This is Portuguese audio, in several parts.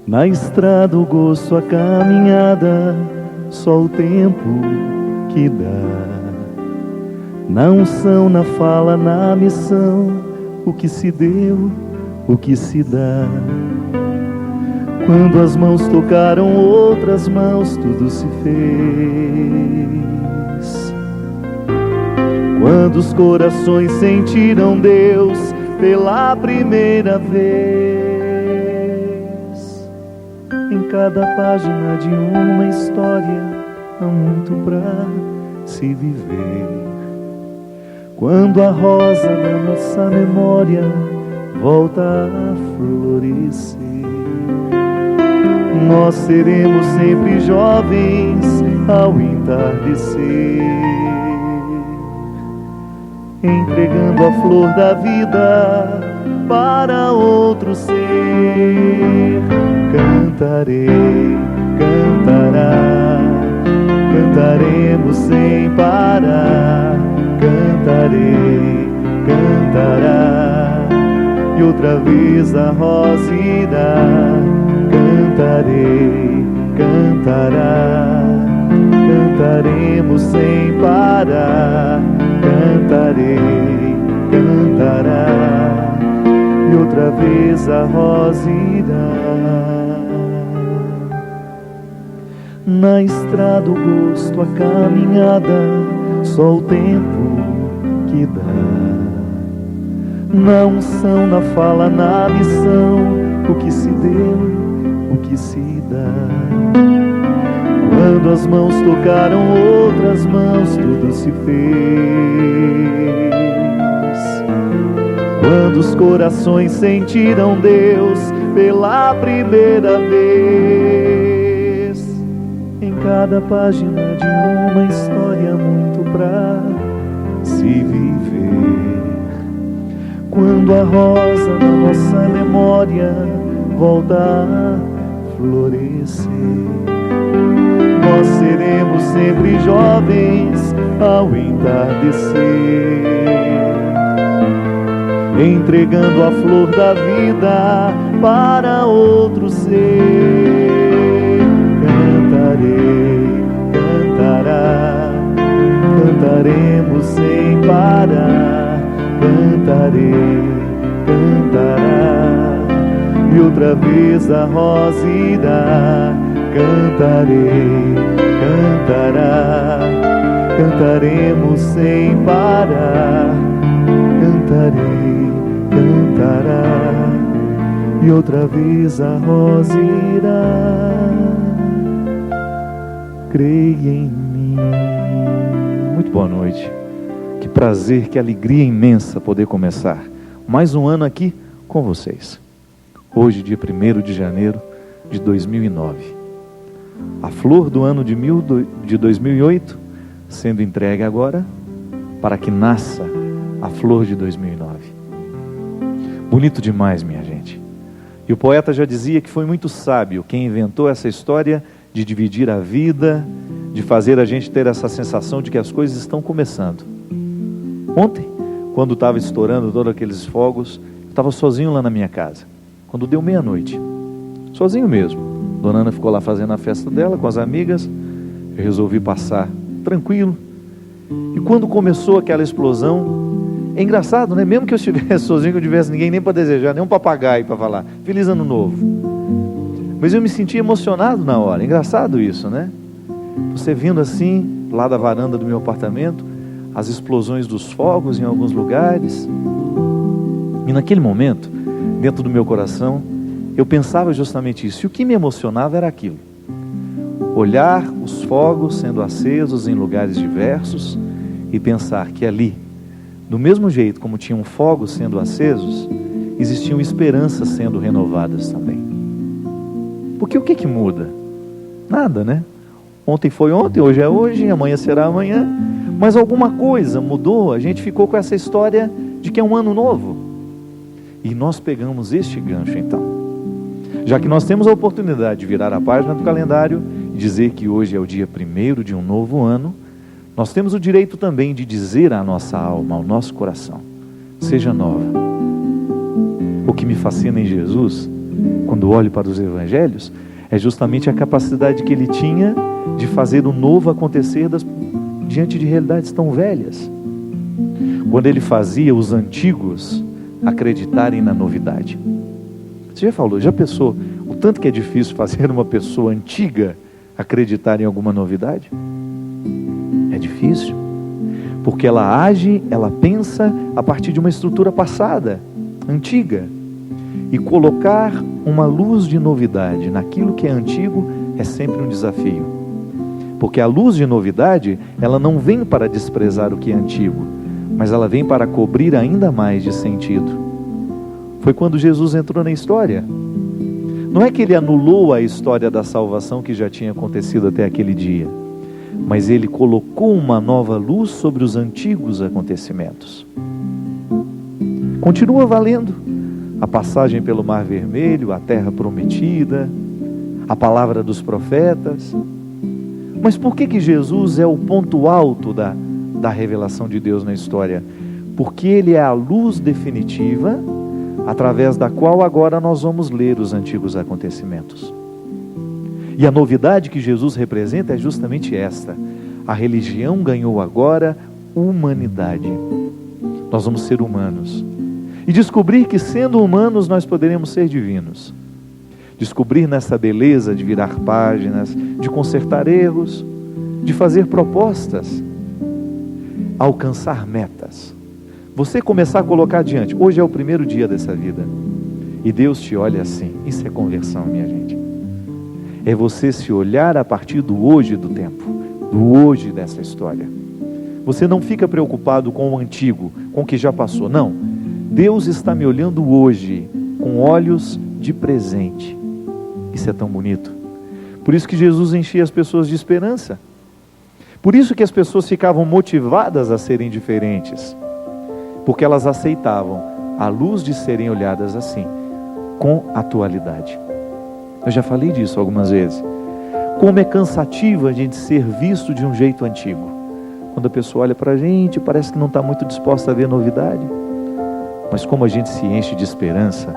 Na estrada o gosto, a caminhada, só o tempo que dá. Na unção, na fala, na missão, o que se deu, o que se dá. Quando as mãos tocaram outras mãos, tudo se fez. Quando os corações sentiram Deus pela primeira vez. Em cada página de uma história há muito pra se viver. Quando a rosa da nossa memória volta a florescer, nós seremos sempre jovens ao entardecer, entregando a flor da vida para outro ser. Cantarei, cantará, cantaremos sem parar. Cantarei, cantará, e outra vez a rosa irá. Cantarei, cantará, cantaremos sem parar. Cantarei, cantará, e outra vez a rosa irá. Na estrada o gosto, a caminhada, só o tempo que dá. Na unção, na fala, na missão, o que se deu, o que se dá. Quando as mãos tocaram outras mãos, tudo se fez. Quando os corações sentiram Deus pela primeira vez. Em cada página de uma história, muito pra se viver. Quando a rosa da nossa memória volta a florescer, nós seremos sempre jovens ao entardecer, entregando a flor da vida para outro ser. Cantarei, cantará, cantaremos sem parar. Cantarei, cantará, e outra vez a rosa irá. Cantarei, cantará, cantaremos sem parar. Cantarei, cantará, e outra vez a rosa irá. Creia em mim. Muito boa noite. Que prazer, que alegria imensa poder começar mais um ano aqui com vocês. Hoje, dia 1º de janeiro de 2009. A flor do ano de 2008 sendo entregue agora para que nasça a flor de 2009. Bonito demais, minha gente. E o poeta já dizia que foi muito sábio quem inventou essa história de dividir a vida, de fazer a gente ter essa sensação de que as coisas estão começando. Ontem, quando estava estourando todos aqueles fogos, eu estava sozinho lá na minha casa. Quando deu meia-noite, sozinho mesmo. Dona Ana ficou lá fazendo a festa dela com as amigas. Eu resolvi passar tranquilo. E quando começou aquela explosão, é engraçado, né? Mesmo que eu estivesse sozinho, que eu não tivesse ninguém nem para desejar, nem um papagaio para falar Feliz Ano Novo. Mas eu me senti emocionado na hora. Engraçado isso, né? Você vindo assim, lá da varanda do meu apartamento, as explosões dos fogos em alguns lugares. E naquele momento, dentro do meu coração, eu pensava justamente isso. E o que me emocionava era aquilo. Olhar os fogos sendo acesos em lugares diversos e pensar que ali, do mesmo jeito como tinham fogos sendo acesos, existiam esperanças sendo renovadas também. Porque o que muda? Nada, né? Ontem foi ontem, hoje é hoje, amanhã será amanhã. Mas alguma coisa mudou, a gente ficou com essa história de que é um ano novo. E nós pegamos este gancho então. Já que nós temos a oportunidade de virar a página do calendário e dizer que hoje é o dia 1º de um novo ano, nós temos o direito também de dizer à nossa alma, ao nosso coração: seja nova. O que me fascina em Jesus quando olho para os evangelhos, é justamente a capacidade que ele tinha de fazer o novo acontecer diante de realidades tão velhas. Quando ele fazia os antigos acreditarem na novidade. Você já pensou o tanto que é difícil fazer uma pessoa antiga acreditar em alguma novidade? É difícil, porque ela age, ela pensa a partir de uma estrutura passada, antiga, e colocar uma luz de novidade naquilo que é antigo é sempre um desafio, porque a luz de novidade, ela não vem para desprezar o que é antigo, mas ela vem para cobrir ainda mais de sentido. Foi quando Jesus entrou na história. Não é que ele anulou a história da salvação que já tinha acontecido até aquele dia, mas ele colocou uma nova luz sobre os antigos acontecimentos. Continua valendo a passagem pelo Mar Vermelho, a terra prometida, a palavra dos profetas. Mas por que Jesus é o ponto alto da revelação de Deus na história? Porque ele é a luz definitiva, através da qual agora nós vamos ler os antigos acontecimentos. E a novidade que Jesus representa é justamente esta: a religião ganhou agora humanidade. Nós vamos ser humanos e descobrir que, sendo humanos, nós poderemos ser divinos. Descobrir nessa beleza de virar páginas, de consertar erros, de fazer propostas, alcançar metas. Você começar a colocar adiante. Hoje é o primeiro dia dessa vida e Deus te olha assim. Isso é conversão, minha gente. É você se olhar a partir do hoje do tempo, do hoje dessa história. Você não fica preocupado com o antigo, com o que já passou. Não. Deus está me olhando hoje com olhos de presente. Isso é tão bonito. Por isso que Jesus enchia as pessoas de esperança. Por isso que as pessoas ficavam motivadas a serem diferentes. Porque elas aceitavam a luz de serem olhadas assim, com atualidade. Eu já falei disso algumas vezes. Como é cansativo a gente ser visto de um jeito antigo. Quando a pessoa olha para a gente, parece que não está muito disposta a ver novidade. Mas como a gente se enche de esperança,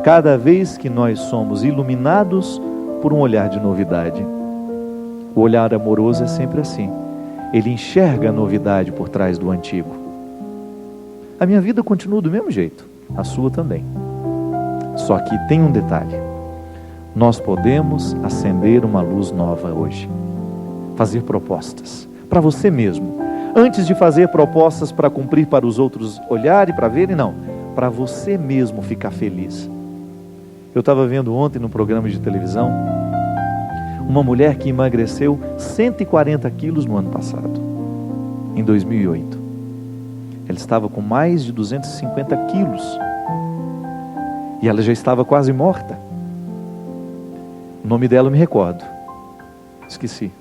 cada vez que nós somos iluminados por um olhar de novidade. O olhar amoroso é sempre assim. Ele enxerga a novidade por trás do antigo. A minha vida continua do mesmo jeito, a sua também. Só que tem um detalhe: nós podemos acender uma luz nova hoje, fazer propostas para você mesmo, antes de fazer propostas para cumprir para os outros olharem, para verem, não, para você mesmo ficar feliz. Eu estava vendo ontem no programa de televisão uma mulher que emagreceu 140 quilos no ano passado, em 2008. Ela estava com mais de 250 quilos. E ela já estava quase morta. O nome dela eu me recordo. Esqueci.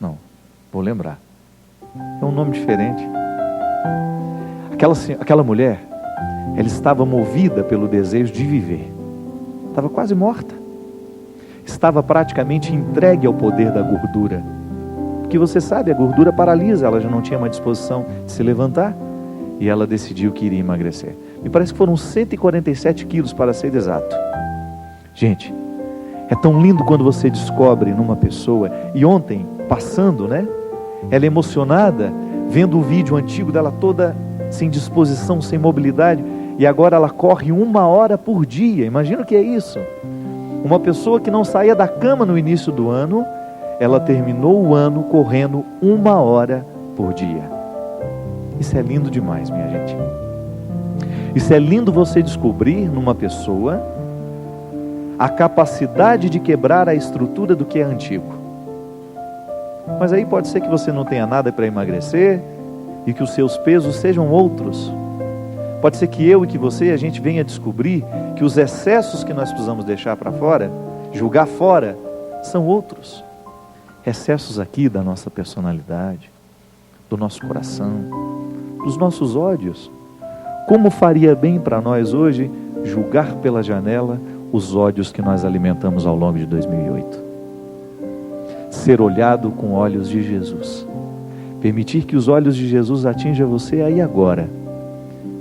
Não, vou lembrar. É um nome diferente. Aquela mulher, ela estava movida pelo desejo de viver. Estava quase morta. Estava praticamente entregue ao poder da gordura. Porque você sabe, a gordura paralisa, ela já não tinha mais disposição de se levantar, e ela decidiu que iria emagrecer. Me parece que foram 147 quilos para ser exato. Gente, é tão lindo quando você descobre numa pessoa, e ontem, passando, ela emocionada, vendo o vídeo antigo dela toda sem disposição, sem mobilidade, e agora ela corre 1 hora por dia. Imagina o que é isso. Uma pessoa que não saía da cama no início do ano, ela terminou o ano correndo 1 hora por dia. Isso é lindo demais, minha gente. Isso é lindo você descobrir numa pessoa a capacidade de quebrar a estrutura do que é antigo. Mas aí pode ser que você não tenha nada para emagrecer e que os seus pesos sejam outros. Pode ser que eu e que você, a gente venha descobrir que os excessos que nós precisamos deixar para fora, julgar fora, são outros. Excessos aqui da nossa personalidade, do nosso coração, dos nossos ódios. Como faria bem para nós hoje julgar pela janela os ódios que nós alimentamos ao longo de 2008? Ser olhado com olhos de Jesus. Permitir que os olhos de Jesus atinjam você aí agora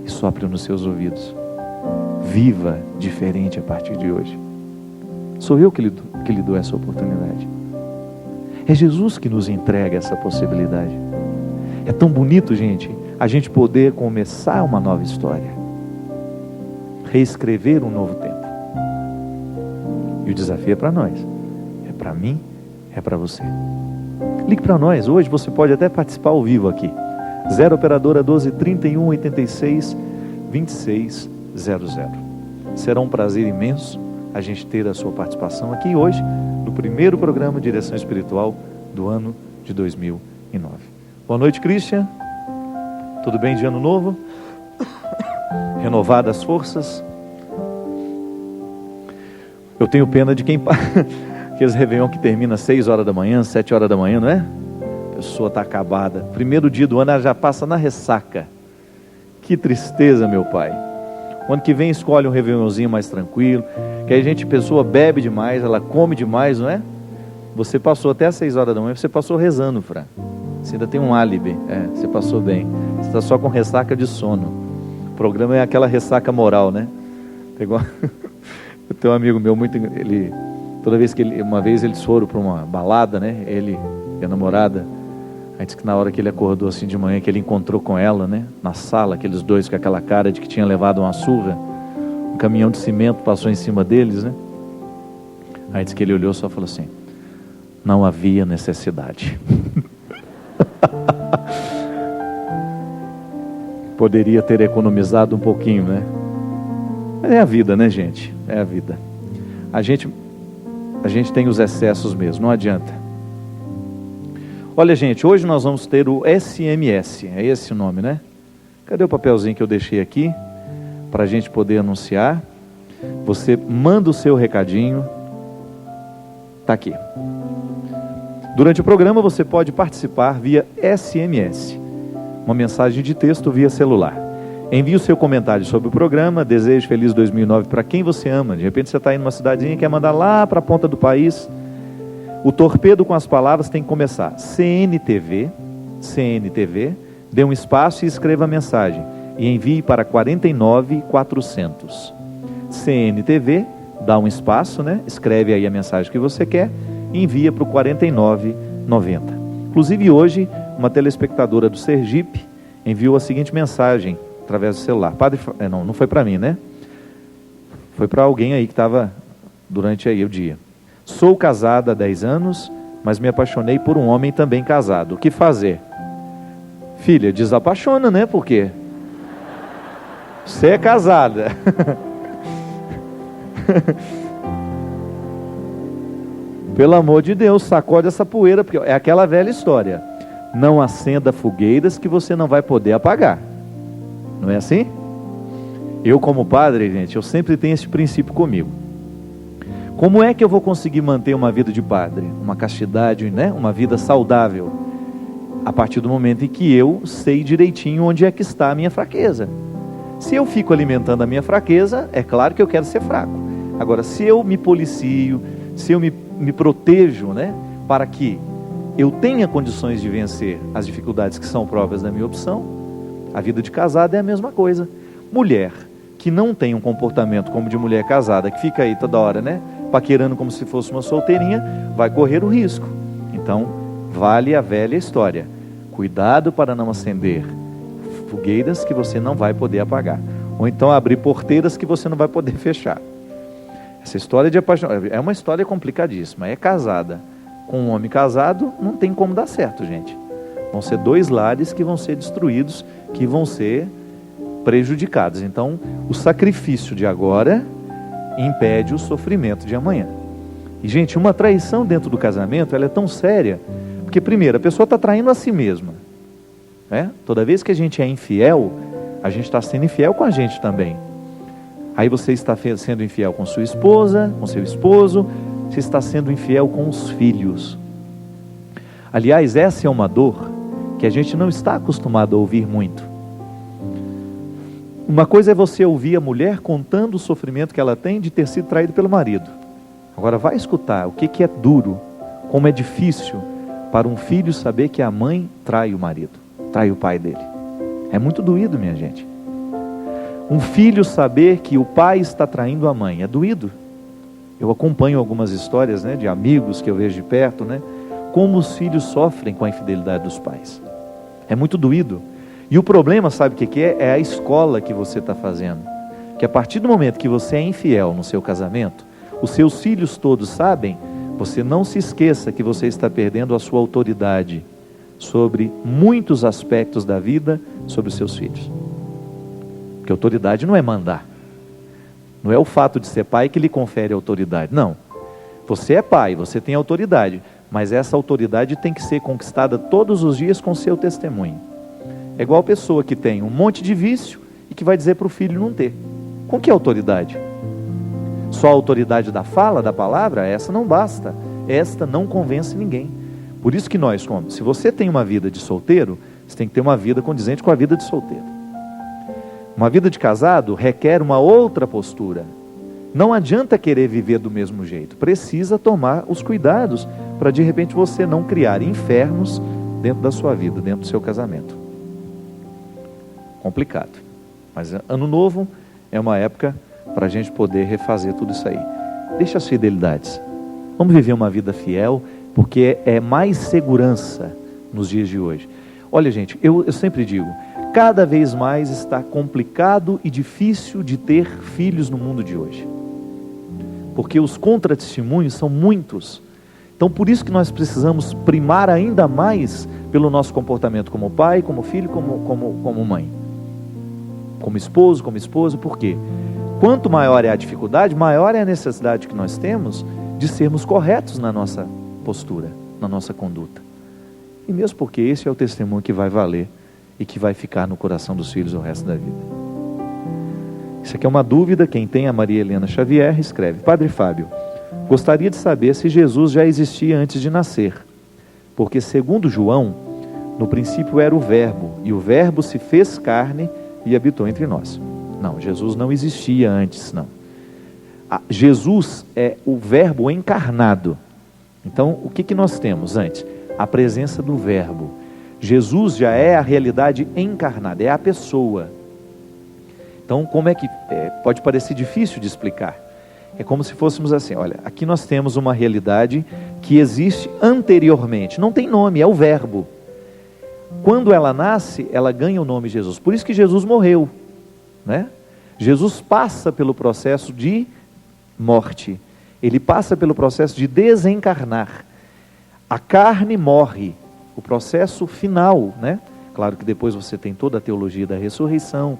e sopre nos seus ouvidos. viva diferente a partir de hoje. Sou eu que lhe dou essa oportunidade. É Jesus que nos entrega essa possibilidade. É tão bonito, gente, a gente poder começar uma nova história, reescrever um novo tempo. E o desafio é para nós, é para mim, é para você. Ligue para nós, hoje você pode até participar ao vivo aqui. 0 operadora 12 31 86 26 00. Será um prazer imenso a gente ter a sua participação aqui hoje, no primeiro programa Direção Espiritual do ano de 2009. Boa noite, Christian. Tudo bem de ano novo? Renovadas as forças? Eu tenho pena de quem... Aqueles Réveillon que termina às 6 horas da manhã, 7 horas da manhã, não é? A pessoa está acabada. Primeiro dia do ano, ela já passa na ressaca. Que tristeza, meu pai. O ano que vem escolhe um Réveillonzinho mais tranquilo, que a pessoa bebe demais, ela come demais, não é? Você passou até às 6 horas da manhã, você passou rezando, Fran. Você ainda tem um álibi, você passou bem. Você está só com ressaca de sono. O programa é aquela ressaca moral, né? Pegou... Eu tenho um amigo meu, toda vez uma vez eles foram para uma balada, né? Ele e a namorada. Aí disse que na hora que ele acordou assim de manhã, que ele encontrou com ela, né? Na sala, aqueles dois com aquela cara de que tinha levado uma surra. Um caminhão de cimento passou em cima deles, né? Aí disse que ele olhou e só falou assim: não havia necessidade. Poderia ter economizado um pouquinho, né? É a vida, né, gente? É a vida. A gente tem os excessos mesmo, não adianta. Olha, gente, hoje nós vamos ter o SMS, é esse o nome, né? Cadê o papelzinho que eu deixei aqui, para a gente poder anunciar? Você manda o seu recadinho, está aqui. Durante o programa você pode participar via SMS, uma mensagem de texto via celular. Envie o seu comentário sobre o programa, desejo feliz 2009 para quem você ama. De repente você está indo numa cidadezinha e quer mandar lá para a ponta do país. O torpedo com as palavras tem que começar CNTV, dê um espaço e escreva a mensagem. E envie para 49400. CNTV, dá um espaço, né? Escreve aí a mensagem que você quer e envia para o 4990. Inclusive hoje, uma telespectadora do Sergipe enviou a seguinte mensagem através do celular. Padre, não foi para mim, né? Foi para alguém aí que estava durante aí o dia. Sou casada há 10 anos, mas me apaixonei por um homem também casado. O que fazer? Filha, desapaixona, né? Por quê? Você é casada. Pelo amor de Deus, sacode essa poeira, porque é aquela velha história. Não acenda fogueiras que você não vai poder apagar. Não é assim? Eu como padre, gente, eu sempre tenho esse princípio comigo. Como é que eu vou conseguir manter uma vida de padre? Uma castidade, né? Uma vida saudável? A partir do momento em que eu sei direitinho onde é que está a minha fraqueza. Se eu fico alimentando a minha fraqueza, é claro que eu quero ser fraco. Agora, se eu me policio, se eu me protejo, né? Para que eu tenha condições de vencer as dificuldades que são próprias da minha opção, a vida de casada é a mesma coisa. Mulher que não tem um comportamento como de mulher casada, que fica aí toda hora, né? Paquerando como se fosse uma solteirinha, vai correr o risco. Então, vale a velha história. Cuidado para não acender fogueiras que você não vai poder apagar. Ou então abrir porteiras que você não vai poder fechar. Essa história de apaixonamento é uma história complicadíssima. É casada com um homem casado, não tem como dar certo, gente. Vão ser 2 lares que vão ser destruídos, que vão ser prejudicados. Então, o sacrifício de agora impede o sofrimento de amanhã. E, gente, uma traição dentro do casamento, ela é tão séria, porque, primeiro, a pessoa está traindo a si mesma. Né? Toda vez que a gente é infiel, a gente está sendo infiel com a gente também. Aí você está sendo infiel com sua esposa, com seu esposo, você está sendo infiel com os filhos. Aliás, essa é uma dor que a gente não está acostumado a ouvir muito. Uma coisa é você ouvir a mulher contando o sofrimento que ela tem de ter sido traída pelo marido. Agora vai escutar o que é duro, como é difícil para um filho saber que a mãe trai o marido, trai o pai dele. É muito doído, minha gente. Um filho saber que o pai está traindo a mãe, é doído. Eu acompanho algumas histórias, né, de amigos que eu vejo de perto, né, como os filhos sofrem com a infidelidade dos pais. É muito doído. E o problema, sabe o que é? É a escola que você está fazendo. Que a partir do momento que você é infiel no seu casamento, os seus filhos todos sabem, você não se esqueça que você está perdendo a sua autoridade sobre muitos aspectos da vida, sobre os seus filhos. Porque autoridade não é mandar. Não é o fato de ser pai que lhe confere autoridade. Não. Você é pai, você tem autoridade. Mas essa autoridade tem que ser conquistada todos os dias com seu testemunho. É igual a pessoa que tem um monte de vício e que vai dizer para o filho não ter. Com que autoridade? Só a autoridade da fala, da palavra? Essa não basta. Esta não convence ninguém. Por isso que nós, se você tem uma vida de solteiro, você tem que ter uma vida condizente com a vida de solteiro. Uma vida de casado requer uma outra postura. Não adianta querer viver do mesmo jeito. Precisa tomar os cuidados para de repente você não criar infernos dentro da sua vida, dentro do seu casamento. Complicado. Mas ano novo é uma época para a gente poder refazer tudo isso aí. Deixa as fidelidades. Vamos viver uma vida fiel, porque é mais segurança nos dias de hoje. Olha, gente, eu sempre digo, cada vez mais está complicado e difícil de ter filhos no mundo de hoje. Porque os contra-testemunhos são muitos. Então, por isso que nós precisamos primar ainda mais pelo nosso comportamento como pai, como filho, como mãe. Como esposo, como esposa. Por quê? Quanto maior é a dificuldade, maior é a necessidade que nós temos de sermos corretos na nossa postura, na nossa conduta. E mesmo porque esse é o testemunho que vai valer e que vai ficar no coração dos filhos o resto da vida. Isso aqui é uma dúvida. Quem tem, a Maria Helena Xavier, escreve: Padre Fábio, gostaria de saber se Jesus já existia antes de nascer, porque segundo João, no princípio era o Verbo, e o Verbo se fez carne e habitou entre nós. Não, Jesus não existia antes, não. Jesus é o Verbo encarnado. Então, o que nós temos antes? A presença do Verbo. Jesus já é a realidade encarnada, é a pessoa. Então, como é que pode parecer difícil de explicar? É como se fôssemos assim, olha, aqui nós temos uma realidade que existe anteriormente, não tem nome, é o Verbo. Quando ela nasce, ela ganha o nome Jesus. Por isso que Jesus morreu, né? Jesus passa pelo processo de morte. Ele passa pelo processo de desencarnar. A carne morre, o processo final, né? Claro que depois você tem toda a teologia da ressurreição,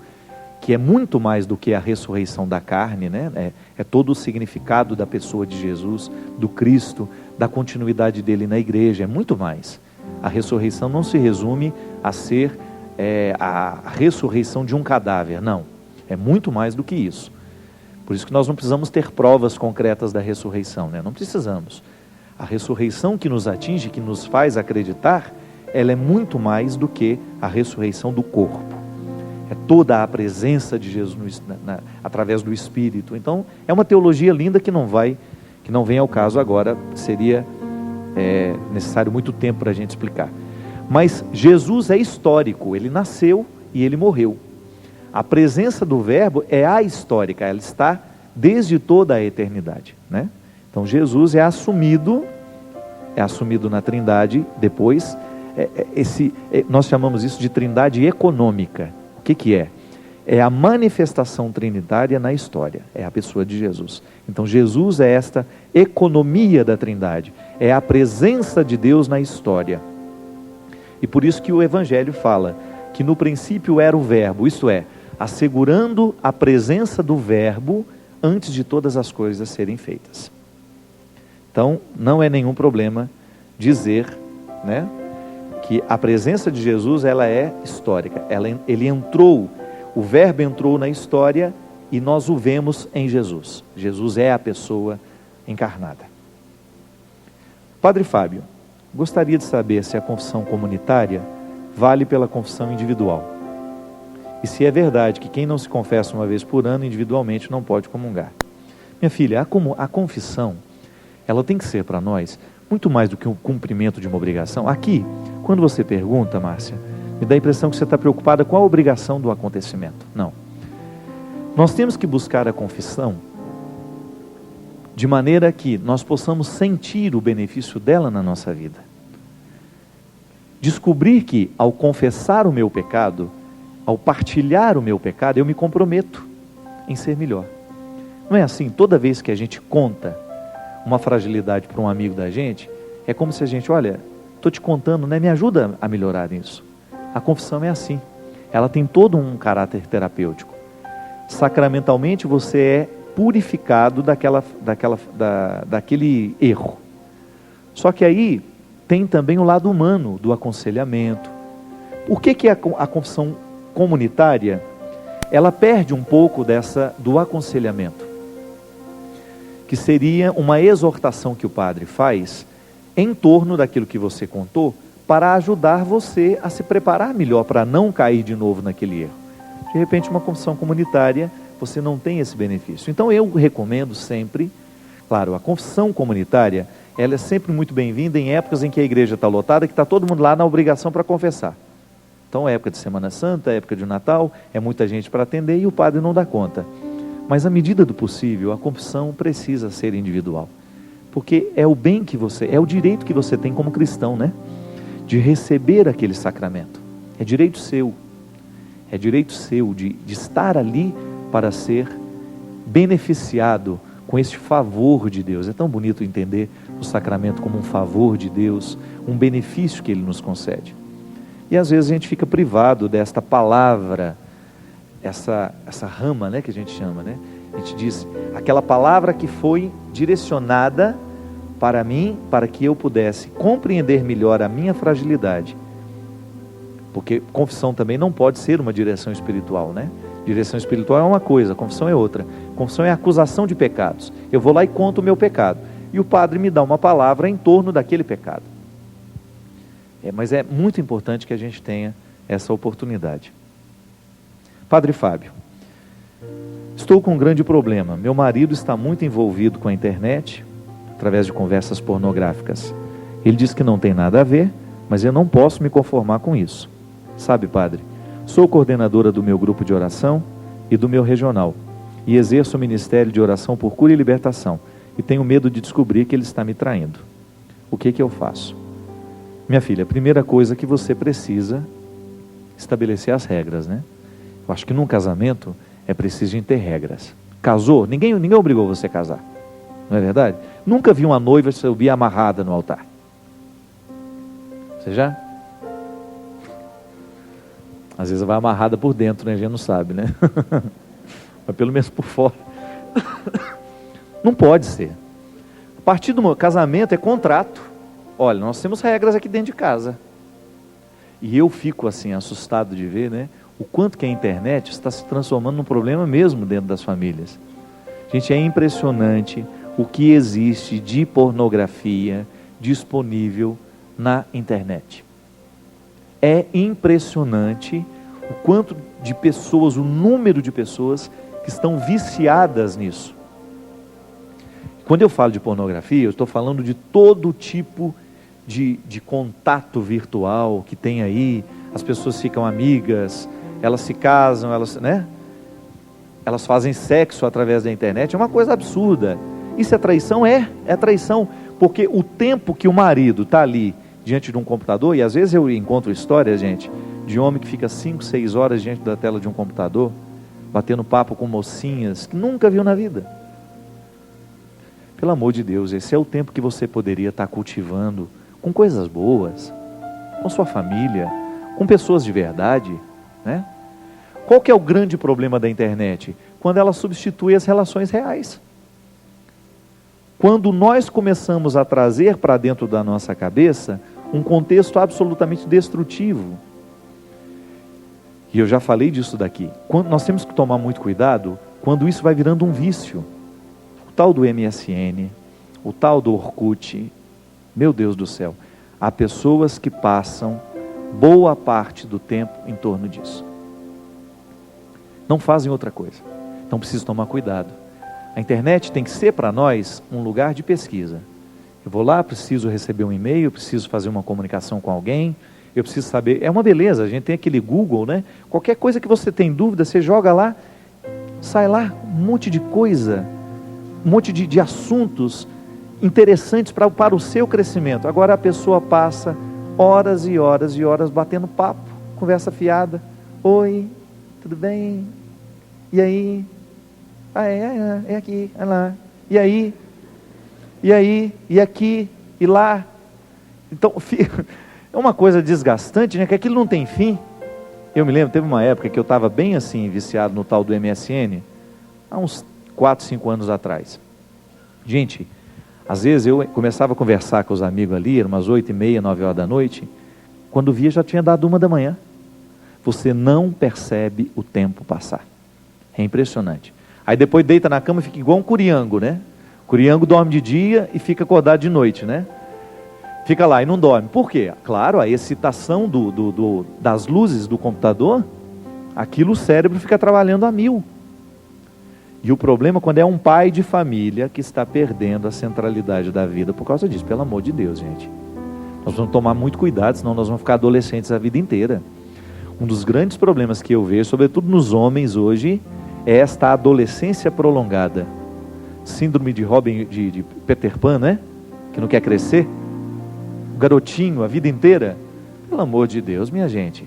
que é muito mais do que a ressurreição da carne, né? É todo o significado da pessoa de Jesus, do Cristo, da continuidade dele na igreja, é muito mais. A ressurreição não se resume a ser a ressurreição de um cadáver, não. É muito mais do que isso. Por isso que nós não precisamos ter provas concretas da ressurreição, né? Não precisamos. A ressurreição que nos atinge, que nos faz acreditar, ela é muito mais do que a ressurreição do corpo. É toda a presença de Jesus através do Espírito. Então, é uma teologia linda que não vem ao caso agora. Seria necessário muito tempo para a gente explicar. Mas Jesus é histórico, ele nasceu e ele morreu. A presença do Verbo é ahistórica, ela está desde toda a eternidade, né? Então Jesus é assumido na Trindade depois. Nós chamamos isso de Trindade econômica. O que é? É a manifestação trinitária na história, é a pessoa de Jesus. Então Jesus é esta economia da Trindade, é a presença de Deus na história. E por isso que o Evangelho fala que no princípio era o Verbo, isto é, assegurando a presença do Verbo antes de todas as coisas serem feitas. Então, não é nenhum problema dizer, né, que a presença de Jesus, ela é histórica. Ele entrou, o Verbo entrou na história e nós o vemos em Jesus. Jesus é a pessoa encarnada. Padre Fábio, gostaria de saber se a confissão comunitária vale pela confissão individual. E se é verdade que quem não se confessa uma vez por ano individualmente não pode comungar. Minha filha, a confissão, ela tem que ser para nós muito mais do que um cumprimento de uma obrigação. Aqui, quando você pergunta, Márcia, me dá a impressão que você está preocupada com a obrigação do acontecimento. Não. Nós temos que buscar a confissão de maneira que nós possamos sentir o benefício dela na nossa vida. Descobrir que, ao confessar o meu pecado, ao partilhar o meu pecado, eu me comprometo em ser melhor. Não é assim? Toda vez que a gente conta uma fragilidade para um amigo da gente, é como se a gente, olha, estou te contando, né? Me ajuda a melhorar nisso. A confissão é assim. Ela tem todo um caráter terapêutico. Sacramentalmente você é purificado daquele erro. Só que aí tem também o lado humano do aconselhamento. Por que a confissão comunitária, ela perde um pouco do aconselhamento? Que seria uma exortação que o padre faz em torno daquilo que você contou, para ajudar você a se preparar melhor para não cair de novo naquele erro. De repente, uma confissão comunitária, você não tem esse benefício. Então eu recomendo sempre, claro, a confissão comunitária, ela é sempre muito bem-vinda em épocas em que a igreja está lotada, que está todo mundo lá na obrigação para confessar. Então é época de Semana Santa, é época de Natal, é muita gente para atender e o padre não dá conta. Mas à medida do possível, a confissão precisa ser individual. Porque é o bem que é o direito que você tem como cristão, né? De receber aquele sacramento. É direito seu. É direito seu de estar ali para ser beneficiado com este favor de Deus. É tão bonito entender o sacramento como um favor de Deus, um benefício que Ele nos concede. E às vezes a gente fica privado desta palavra, essa rama, né, que a gente chama, né? A gente diz, aquela palavra que foi direcionada para mim, para que eu pudesse compreender melhor a minha fragilidade. Porque confissão também não pode ser uma direção espiritual, né? Direção espiritual é uma coisa, confissão é outra. Confissão é acusação de pecados. Eu vou lá e conto o meu pecado. E o padre me dá uma palavra em torno daquele pecado. Mas é muito importante que a gente tenha essa oportunidade. Padre Fábio, estou com um grande problema. Meu marido está muito envolvido com a internet, através de conversas pornográficas. Ele diz que não tem nada a ver, mas eu não posso me conformar com isso. Sabe, padre, sou coordenadora do meu grupo de oração e do meu regional, e exerço o ministério de oração por cura e libertação, e tenho medo de descobrir que ele está me traindo. O que eu faço? Minha filha, a primeira coisa que você precisa estabelecer as regras, né? Eu acho que num casamento é preciso ter regras. Casou? Ninguém obrigou você a casar. Não é verdade? Nunca vi uma noiva subir amarrada no altar. Você já? Às vezes vai amarrada por dentro, né? A gente não sabe, né? Mas pelo menos por fora. Não pode ser. A partir do casamento é contrato. Olha, nós temos regras aqui dentro de casa. E eu fico assim assustado de ver, né? O quanto que a internet está se transformando num problema mesmo dentro das famílias. Gente, é impressionante o que existe de pornografia disponível na internet. É impressionante o quanto de pessoas, o número de pessoas que estão viciadas nisso. Quando eu falo de pornografia, eu estou falando de todo tipo de contato virtual que tem aí. As pessoas ficam amigas, elas se casam, né? Elas fazem sexo através da internet. É uma coisa absurda. Isso é traição? É traição. Porque o tempo que o marido está ali diante de um computador, e às vezes eu encontro histórias, gente, de homem que fica 5, 6 horas diante da tela de um computador, batendo papo com mocinhas que nunca viu na vida. Pelo amor de Deus, esse é o tempo que você poderia estar cultivando com coisas boas, com sua família, com pessoas de verdade, né? Qual que é o grande problema da internet? Quando ela substitui as relações reais. Quando nós começamos a trazer para dentro da nossa cabeça um contexto absolutamente destrutivo. E eu já falei disso daqui. Nós temos que tomar muito cuidado quando isso vai virando um vício. O tal do MSN, o tal do Orkut, meu Deus do céu. Há pessoas que passam boa parte do tempo em torno disso. Não fazem outra coisa. Então preciso tomar cuidado. A internet tem que ser para nós um lugar de pesquisa. Eu vou lá, preciso receber um e-mail, preciso fazer uma comunicação com alguém, eu preciso saber, é uma beleza, a gente tem aquele Google, né? Qualquer coisa que você tem dúvida, você joga lá, sai lá um monte de coisa, um monte de assuntos interessantes para o seu crescimento. Agora a pessoa passa horas e horas e horas batendo papo, conversa fiada. Oi, tudo bem? E aí? É aqui, é lá. E aí? E aí? E aqui? E lá? Então, é uma coisa desgastante, né? Que aquilo não tem fim. Eu me lembro, teve uma época que eu estava bem assim, viciado no tal do MSN, há uns 4, 5 anos atrás. Gente, às vezes eu começava a conversar com os amigos ali, eram umas 8h30, 9h da noite, quando via já tinha dado 1 da manhã. Você não percebe o tempo passar. É impressionante. Aí depois deita na cama e fica igual um curiango, né? O curiango dorme de dia e fica acordado de noite, né? Fica lá e não dorme. Por quê? Claro, a excitação das luzes do computador, aquilo o cérebro fica trabalhando a 1000. E o problema é quando é um pai de família que está perdendo a centralidade da vida por causa disso. Pelo amor de Deus, gente. Nós vamos tomar muito cuidado, senão nós vamos ficar adolescentes a vida inteira. Um dos grandes problemas que eu vejo, sobretudo nos homens hoje, é esta adolescência prolongada. Síndrome de Peter Pan, né? Que não quer crescer. O garotinho, a vida inteira. Pelo amor de Deus, minha gente.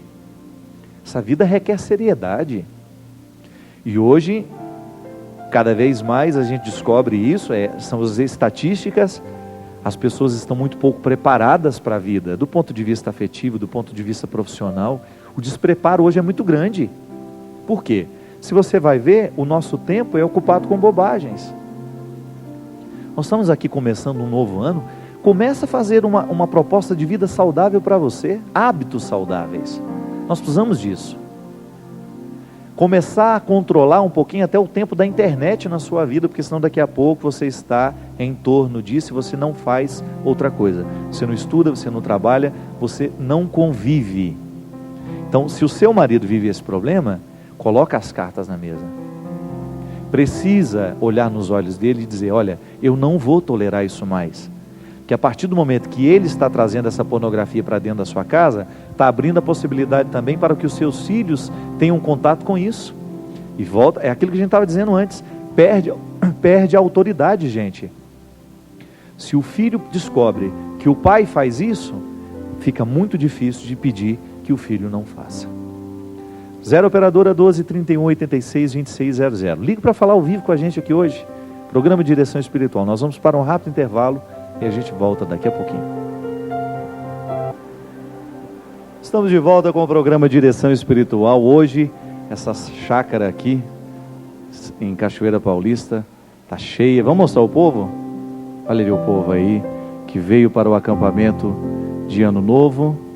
Essa vida requer seriedade. E hoje, cada vez mais a gente descobre isso, são as estatísticas. As pessoas estão muito pouco preparadas para a vida, do ponto de vista afetivo, do ponto de vista profissional. O despreparo hoje é muito grande. Por quê? Se você vai ver, o nosso tempo é ocupado com bobagens. Nós estamos aqui começando um novo ano. Começa a fazer uma proposta de vida saudável para você. Hábitos saudáveis. Nós precisamos disso. Começar a controlar um pouquinho até o tempo da internet na sua vida, porque senão daqui a pouco você está em torno disso e você não faz outra coisa. Você não estuda, você não trabalha, você não convive. Então, se o seu marido vive esse problema, coloca as cartas na mesa. Precisa olhar nos olhos dele e dizer, olha, eu não vou tolerar isso mais. Que a partir do momento que ele está trazendo essa pornografia para dentro da sua casa, está abrindo a possibilidade também para que os seus filhos tenham contato com isso. E volta, é aquilo que a gente estava dizendo antes, perde a autoridade, gente. Se o filho descobre que o pai faz isso, fica muito difícil de pedir que o filho não faça. 0 operadora 12 31 86 26 00. Ligue para falar ao vivo com a gente aqui hoje. Programa de Direção Espiritual. Nós vamos para um rápido intervalo e a gente volta daqui a pouquinho. Estamos de volta com o programa Direção Espiritual. Hoje, essa chácara aqui em Cachoeira Paulista está cheia. Vamos mostrar o povo? Olha ali o povo aí que veio para o acampamento de Ano Novo.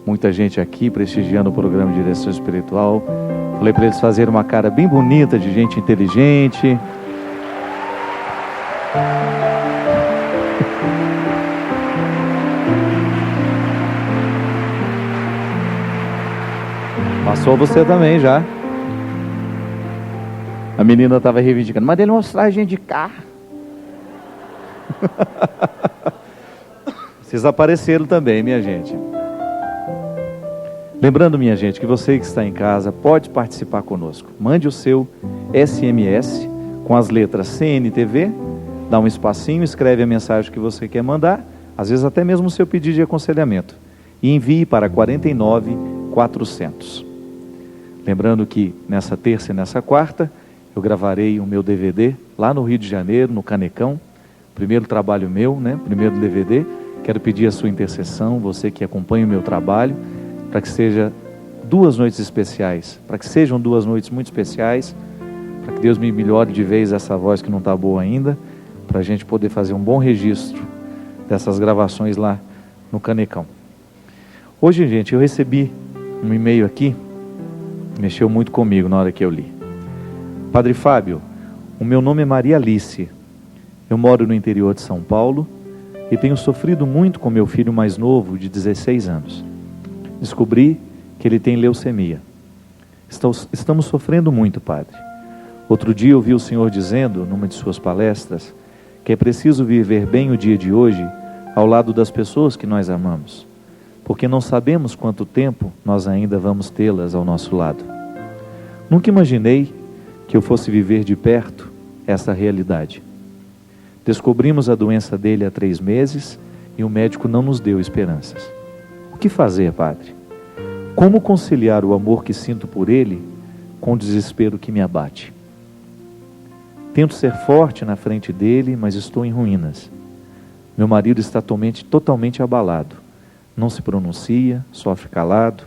Muita gente aqui prestigiando o programa de Direção Espiritual. Falei para eles fazerem uma cara bem bonita de gente inteligente. Passou você também já. A menina estava reivindicando, mas ele mostrar a gente de carro. Vocês apareceram também, minha gente. Lembrando, minha gente, que você que está em casa pode participar conosco. Mande o seu SMS com as letras CNTV, dá um espacinho, escreve a mensagem que você quer mandar, às vezes até mesmo o seu pedido de aconselhamento, e envie para 49400. Lembrando que nessa terça e nessa quarta eu gravarei o meu DVD lá no Rio de Janeiro, no Canecão. Primeiro trabalho meu, né? Primeiro DVD. Quero pedir a sua intercessão, você que acompanha o meu trabalho, para que sejam 2 noites especiais, para que sejam 2 noites muito especiais, para que Deus me melhore de vez essa voz que não está boa ainda, para a gente poder fazer um bom registro dessas gravações lá no Canecão. Hoje, gente, eu recebi um e-mail aqui, mexeu muito comigo na hora que eu li. Padre Fábio, o meu nome é Maria Alice, eu moro no interior de São Paulo e tenho sofrido muito com meu filho mais novo, de 16 anos. Descobri que ele tem leucemia. Estamos sofrendo muito, Padre. Outro dia eu ouvi o senhor dizendo, numa de suas palestras, que é preciso viver bem o dia de hoje ao lado das pessoas que nós amamos, porque não sabemos quanto tempo nós ainda vamos tê-las ao nosso lado. Nunca imaginei que eu fosse viver de perto essa realidade. Descobrimos a doença dele há 3 meses e o médico não nos deu esperanças. O que fazer, Padre? Como conciliar o amor que sinto por ele com o desespero que me abate? Tento ser forte na frente dele, mas estou em ruínas. Meu marido está totalmente abalado. Não se pronuncia, sofre calado.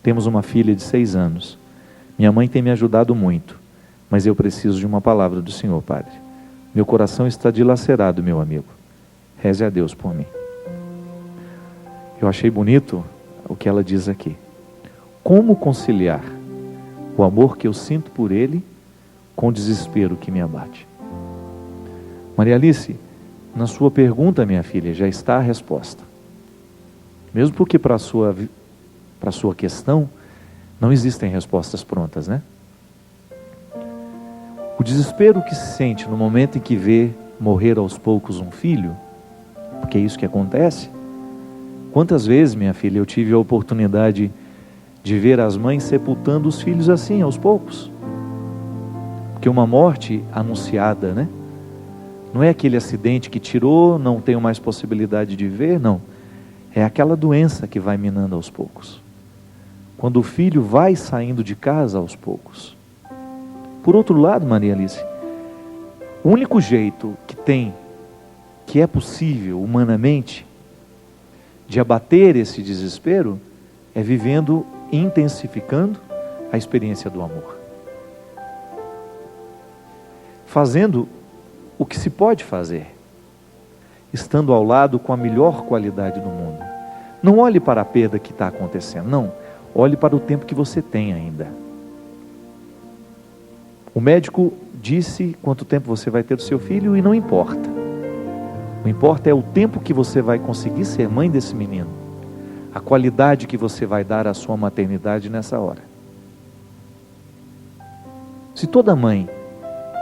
Temos uma filha de 6 anos. Minha mãe tem me ajudado muito, mas eu preciso de uma palavra do Senhor, Padre. Meu coração está dilacerado, meu amigo. Reze a Deus por mim. Eu achei bonito o que ela diz aqui. Como conciliar o amor que eu sinto por ele com o desespero que me abate? Maria Alice, na sua pergunta, minha filha, já está a resposta. Mesmo porque para a sua questão não existem respostas prontas, né? O desespero que se sente no momento em que vê morrer aos poucos um filho, porque é isso que acontece. Quantas vezes, minha filha, eu tive a oportunidade de ver as mães sepultando os filhos assim, aos poucos. Porque uma morte anunciada, né? Não é aquele acidente que tirou, não tenho mais possibilidade de ver, não. É aquela doença que vai minando aos poucos. Quando o filho vai saindo de casa aos poucos. Por outro lado, Maria Alice, o único jeito que é possível humanamente de abater esse desespero é vivendo e intensificando a experiência do amor. Fazendo o que se pode fazer, estando ao lado com a melhor qualidade do mundo. Não olhe para a perda que está acontecendo, não. Olhe para o tempo que você tem ainda. O médico disse quanto tempo você vai ter do seu filho e não importa. O que importa é o tempo que você vai conseguir ser mãe desse menino. A qualidade que você vai dar à sua maternidade nessa hora. Se toda mãe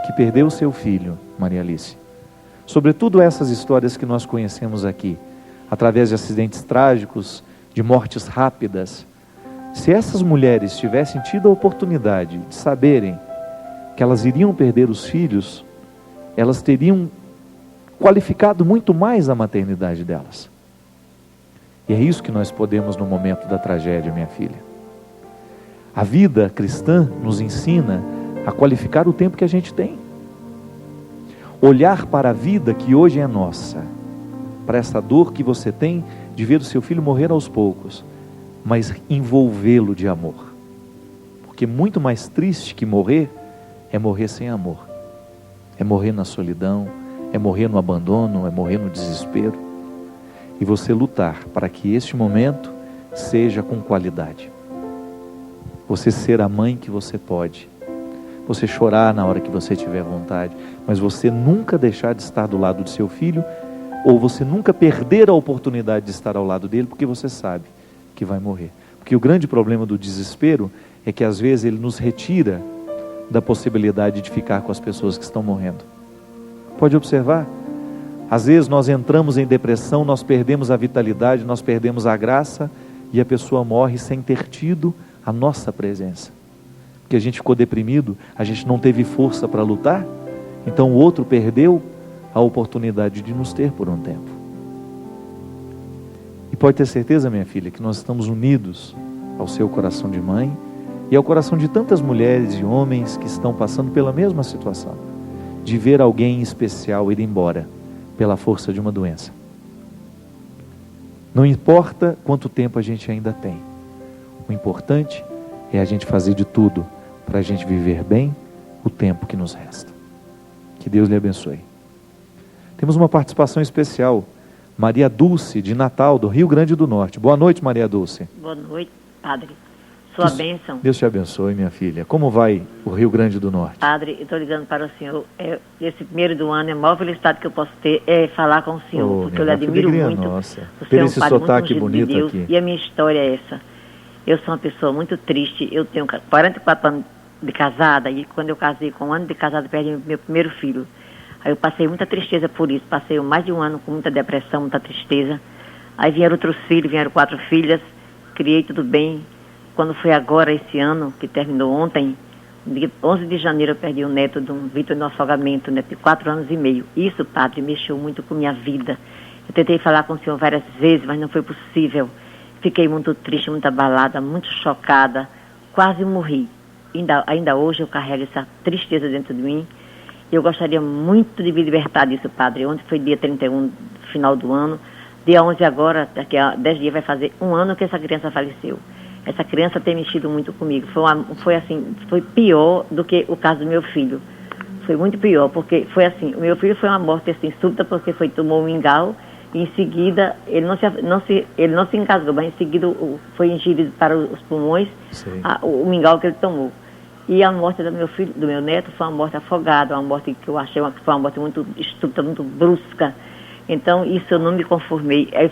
que perdeu o seu filho, Maria Alice, sobretudo essas histórias que nós conhecemos aqui, através de acidentes trágicos, de mortes rápidas, se essas mulheres tivessem tido a oportunidade de saberem que elas iriam perder os filhos, elas teriam qualificado muito mais a maternidade delas. E é isso que nós podemos no momento da tragédia, minha filha. A vida cristã nos ensina a qualificar o tempo que a gente tem. Olhar para a vida que hoje é nossa, para essa dor que você tem de ver o seu filho morrer aos poucos, mas envolvê-lo de amor. Porque muito mais triste que morrer é morrer sem amor. É morrer na solidão, é morrer no abandono, é morrer no desespero. E você lutar para que este momento seja com qualidade. Você ser a mãe que você pode. Você chorar na hora que você tiver vontade, mas você nunca deixar de estar do lado do seu filho, ou você nunca perder a oportunidade de estar ao lado dele, porque você sabe que vai morrer. Porque o grande problema do desespero é que às vezes ele nos retira da possibilidade de ficar com as pessoas que estão morrendo. Pode observar? Às vezes nós entramos em depressão, nós perdemos a vitalidade, nós perdemos a graça, e a pessoa morre sem ter tido a nossa presença. Porque a gente ficou deprimido, a gente não teve força para lutar, então o outro perdeu a oportunidade de nos ter por um tempo. E pode ter certeza, minha filha, que nós estamos unidos ao seu coração de mãe e ao coração de tantas mulheres e homens que estão passando pela mesma situação, de ver alguém especial ir embora pela força de uma doença. Não importa quanto tempo a gente ainda tem, o importante é a gente fazer de tudo para a gente viver bem o tempo que nos resta. Que Deus lhe abençoe. Temos uma participação especial, Maria Dulce, de Natal, do Rio Grande do Norte. Boa noite, Maria Dulce. Boa noite, Padre. Sua bênção. Deus te abençoe, minha filha. Como vai o Rio Grande do Norte? Padre, eu estou ligando para o senhor. Esse primeiro do ano, a maior felicidade que eu posso ter é falar com o senhor, porque eu lhe admiro muito. Nossa. O senhor é um padre sotaque muito bonito de Deus, aqui. e a minha história é essa. Eu sou uma pessoa muito triste, eu tenho 44 anos de casada, e quando eu casei, com 1 ano de casada, perdi meu primeiro filho. Aí eu passei muita tristeza por isso, passei mais de 1 ano com muita depressão, muita tristeza. Aí vieram outros filhos, vieram 4 filhas, criei tudo bem. Quando foi agora, esse ano, que terminou ontem, Dia 11 de janeiro eu perdi um neto de um Vitor no afogamento, neto de 4 anos e meio. Isso, padre, mexeu muito com minha vida. Eu tentei falar com o senhor várias vezes, mas não foi possível. Fiquei muito triste, muito abalada, muito chocada. Quase morri. Ainda hoje eu carrego essa tristeza dentro de mim. Eu gostaria muito de me libertar disso, padre. Ontem foi dia 31, final do ano. Dia 11 agora, daqui a 10 dias vai fazer um ano que essa criança faleceu. Essa criança tem mexido muito comigo. Foi pior do que o caso do meu filho. Foi muito pior, porque foi assim, o meu filho foi uma morte assim, súbita, porque tomou um mingau, e em seguida, ele não se engasgou, mas em seguida foi ingerido para os pulmões o mingau que ele tomou. E a morte do meu neto, foi uma morte afogada, uma morte que eu achei que foi uma morte muito estúpida, muito brusca. Então, isso eu não me conformei. Aí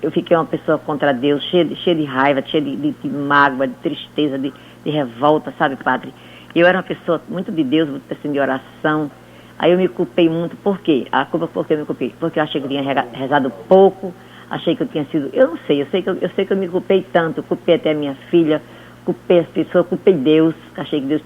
eu fiquei uma pessoa contra Deus, cheia de raiva, cheia de mágoa, de tristeza, de revolta, sabe, padre? Eu era uma pessoa muito de Deus, muito assim, de oração. Aí eu me culpei muito. Por quê? A culpa por que eu me culpei? Porque eu achei que eu tinha rezado pouco, achei que eu tinha sido... Eu não sei, eu sei que eu me culpei tanto. Culpei até a minha filha, culpei as pessoas, culpei Deus. Achei que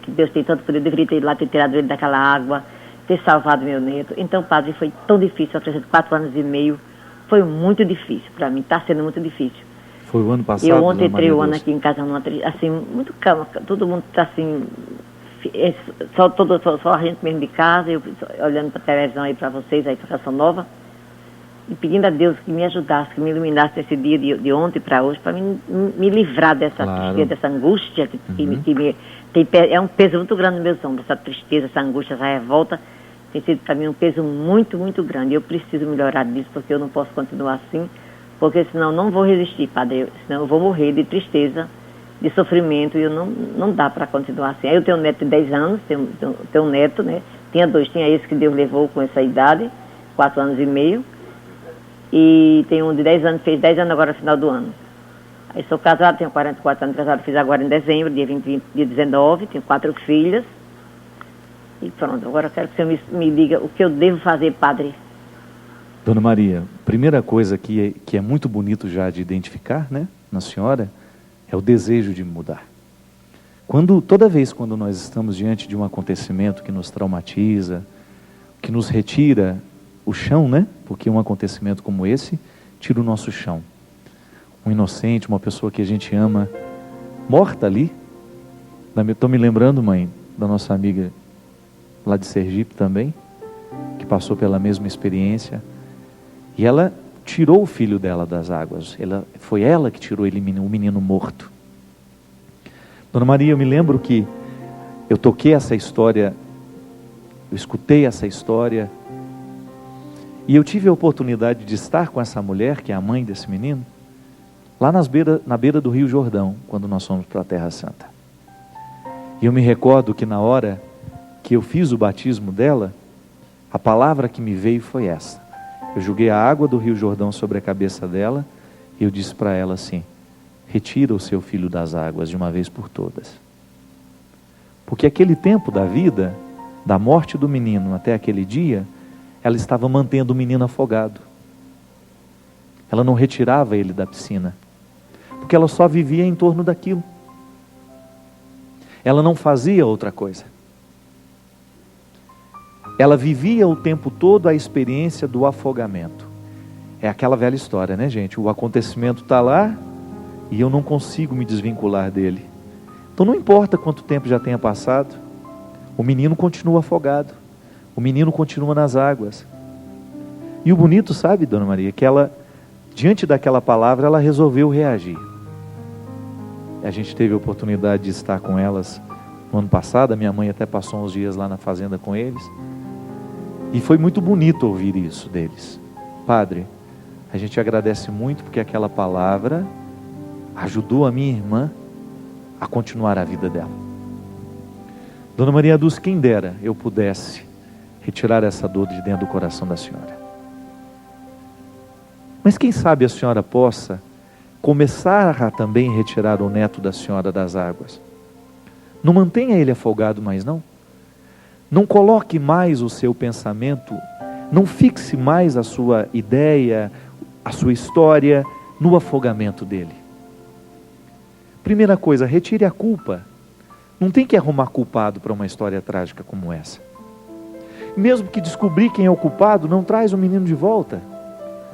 Deus tem tanto poder, deveria ter ido lá, ter tirado ele daquela água, ter salvado meu neto. Então, padre, foi tão difícil, a criança de 4 anos e meio, foi muito difícil para mim, está sendo muito difícil. Foi o ano passado? Eu ontem entrei o ano aqui em casa, assim, muito calma, todo mundo está assim, só a gente mesmo de casa, eu olhando para a televisão aí para vocês, aí para Canção Nova, e pedindo a Deus que me ajudasse, que me iluminasse esse dia de ontem para hoje, para me livrar dessa tristeza, dessa angústia é um peso muito grande nos meus ombros, essa tristeza, essa angústia, essa revolta, tem sido para mim um peso muito, muito grande. Eu preciso melhorar disso, porque eu não posso continuar assim, porque senão não vou resistir, padre, senão eu vou morrer de tristeza, de sofrimento, e não dá para continuar assim. Aí eu tenho um neto de 10 anos, tenho um neto, né? Tinha esse que Deus levou com essa idade, 4 anos e meio, e tem um de 10 anos, fez 10 anos agora no final do ano. Aí sou casada, tenho 44 anos de casada, fiz agora em dezembro, dia 19, tenho 4 filhas. E pronto, agora eu quero que o senhor me diga o que eu devo fazer, padre. Dona Maria, primeira coisa que é muito bonito já de identificar, né, na senhora, é o desejo de mudar. Toda vez quando nós estamos diante de um acontecimento que nos traumatiza, que nos retira o chão, né, porque um acontecimento como esse tira o nosso chão. Um inocente, uma pessoa que a gente ama, morta ali. Estou me lembrando, mãe, da nossa amiga lá de Sergipe também, que passou pela mesma experiência, e ela tirou o filho dela das águas. Foi ela que tirou o menino morto. Dona Maria, eu me lembro que eu toquei essa história, eu escutei essa história, e eu tive a oportunidade de estar com essa mulher, que é a mãe desse menino, lá na beira do Rio Jordão, quando nós fomos para a Terra Santa. E eu me recordo que na hora que eu fiz o batismo dela, a palavra que me veio foi essa. Eu joguei a água do Rio Jordão sobre a cabeça dela, e eu disse para ela assim: retira o seu filho das águas de uma vez por todas. Porque aquele tempo da vida, da morte do menino até aquele dia, ela estava mantendo o menino afogado. Ela não retirava ele da piscina, porque ela só vivia em torno daquilo. Ela não fazia outra coisa. Ela vivia o tempo todo a experiência do afogamento. É aquela velha história, né, gente? O acontecimento está lá e eu não consigo me desvincular dele. Então não importa quanto tempo já tenha passado, o menino continua afogado. O menino continua nas águas. E o bonito, sabe, Dona Maria, que ela, diante daquela palavra, ela resolveu reagir. A gente teve a oportunidade de estar com elas no ano passado, a minha mãe até passou uns dias lá na fazenda com eles. E foi muito bonito ouvir isso deles. Padre, a gente agradece muito porque aquela palavra ajudou a minha irmã a continuar a vida dela. Dona Maria Dulce, quem dera eu pudesse retirar essa dor de dentro do coração da senhora. Mas quem sabe a senhora possa começar a também retirar o neto da senhora das águas. Não mantenha ele afogado mais não. Não coloque mais o seu pensamento, não fixe mais a sua ideia, a sua história no afogamento dele. Primeira coisa, retire a culpa. Não tem que arrumar culpado para uma história trágica como essa. Mesmo que descobrir quem é o culpado, não traz o menino de volta.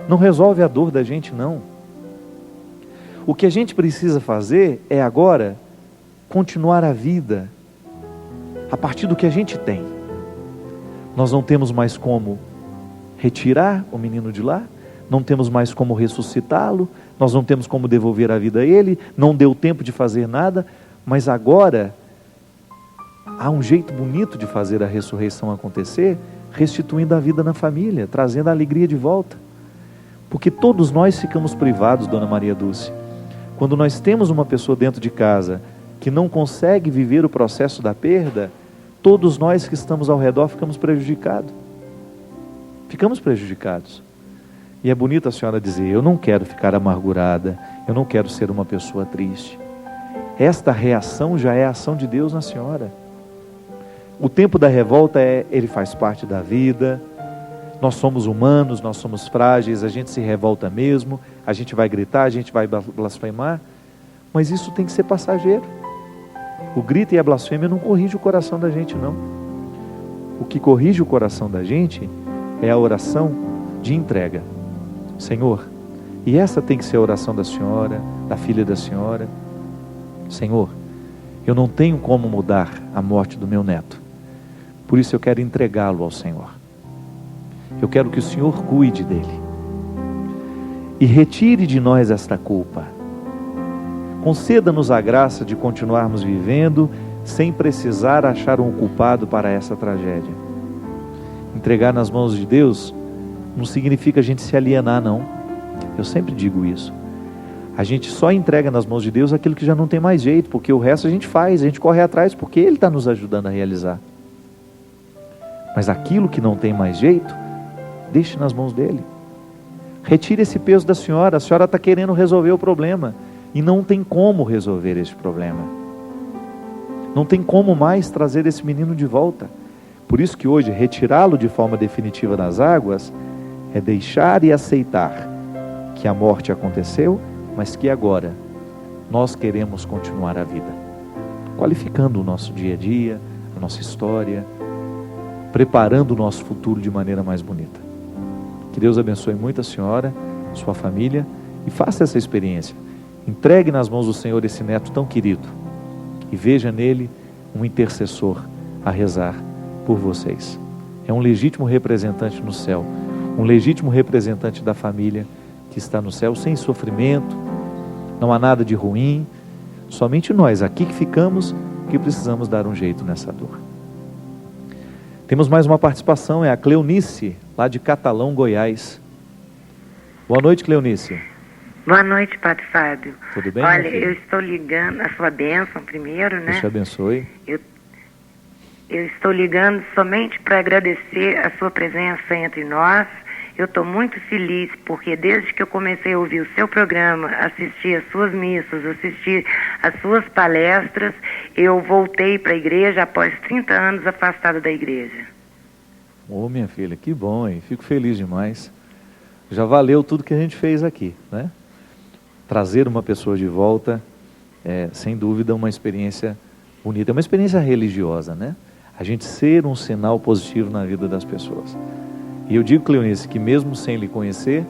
Não resolve a dor da gente, não. O que a gente precisa fazer é agora continuar a vida a partir do que a gente tem. Nós não temos mais como retirar o menino de lá, não temos mais como ressuscitá-lo, nós não temos como devolver a vida a ele, não deu tempo de fazer nada, mas agora há um jeito bonito de fazer a ressurreição acontecer, restituindo a vida na família, trazendo a alegria de volta. Porque todos nós ficamos privados, Dona Maria Dulce. Quando nós temos uma pessoa dentro de casa que não consegue viver o processo da perda, todos nós que estamos ao redor ficamos prejudicados. Ficamos prejudicados. E é bonito a senhora dizer, eu não quero ficar amargurada, eu não quero ser uma pessoa triste. Esta reação já é a ação de Deus na senhora. O tempo da revolta ele faz parte da vida. Nós somos humanos, nós somos frágeis, a gente se revolta mesmo, a gente vai gritar, a gente vai blasfemar, mas isso tem que ser passageiro. O grito e a blasfêmia não corrige o coração da gente, não. O que corrige o coração da gente é a oração de entrega. Senhor, e essa tem que ser a oração da senhora, da filha da senhora. Senhor, eu não tenho como mudar a morte do meu neto, por isso eu quero entregá-lo ao Senhor. Eu quero que o Senhor cuide dele e retire de nós esta culpa. Conceda-nos a graça de continuarmos vivendo sem precisar achar um culpado para essa tragédia. Entregar nas mãos de Deus não significa a gente se alienar, não. Eu sempre digo isso. A gente só entrega nas mãos de Deus aquilo que já não tem mais jeito, porque o resto a gente faz, a gente corre atrás, porque Ele está nos ajudando a realizar. Mas aquilo que não tem mais jeito, deixe nas mãos dele. Retire esse peso da senhora. A senhora está querendo resolver o problema e não tem como resolver esse problema. Não tem como mais trazer esse menino de volta. Por isso que hoje retirá-lo de forma definitiva das águas é deixar e aceitar que a morte aconteceu, mas que agora nós queremos continuar a vida, qualificando o nosso dia a dia, a nossa história, preparando o nosso futuro de maneira mais bonita. Que Deus abençoe muito a senhora, sua família, e faça essa experiência. Entregue nas mãos do Senhor esse neto tão querido e veja nele um intercessor a rezar por vocês. É um legítimo representante no céu, um legítimo representante da família que está no céu, sem sofrimento. Não há nada de ruim, somente nós aqui que ficamos, que precisamos dar um jeito nessa dor. Temos mais uma participação, é a Cleonice, lá de Catalão, Goiás. Boa noite, Cleonice. Boa noite, Padre Fábio. Tudo bem? Olha, eu estou ligando, a sua bênção primeiro, né? Deus te abençoe. Eu estou ligando somente para agradecer a sua presença entre nós. Eu estou muito feliz porque desde que eu comecei a ouvir o seu programa, assistir as suas missas, assistir as suas palestras, eu voltei para a igreja após 30 anos afastada da igreja. Ô, minha filha, que bom, hein? Fico feliz demais. Já valeu tudo que a gente fez aqui, né? Trazer uma pessoa de volta é, sem dúvida, uma experiência bonita. É uma experiência religiosa, né? A gente ser um sinal positivo na vida das pessoas. E eu digo, Cleonice, que mesmo sem lhe conhecer,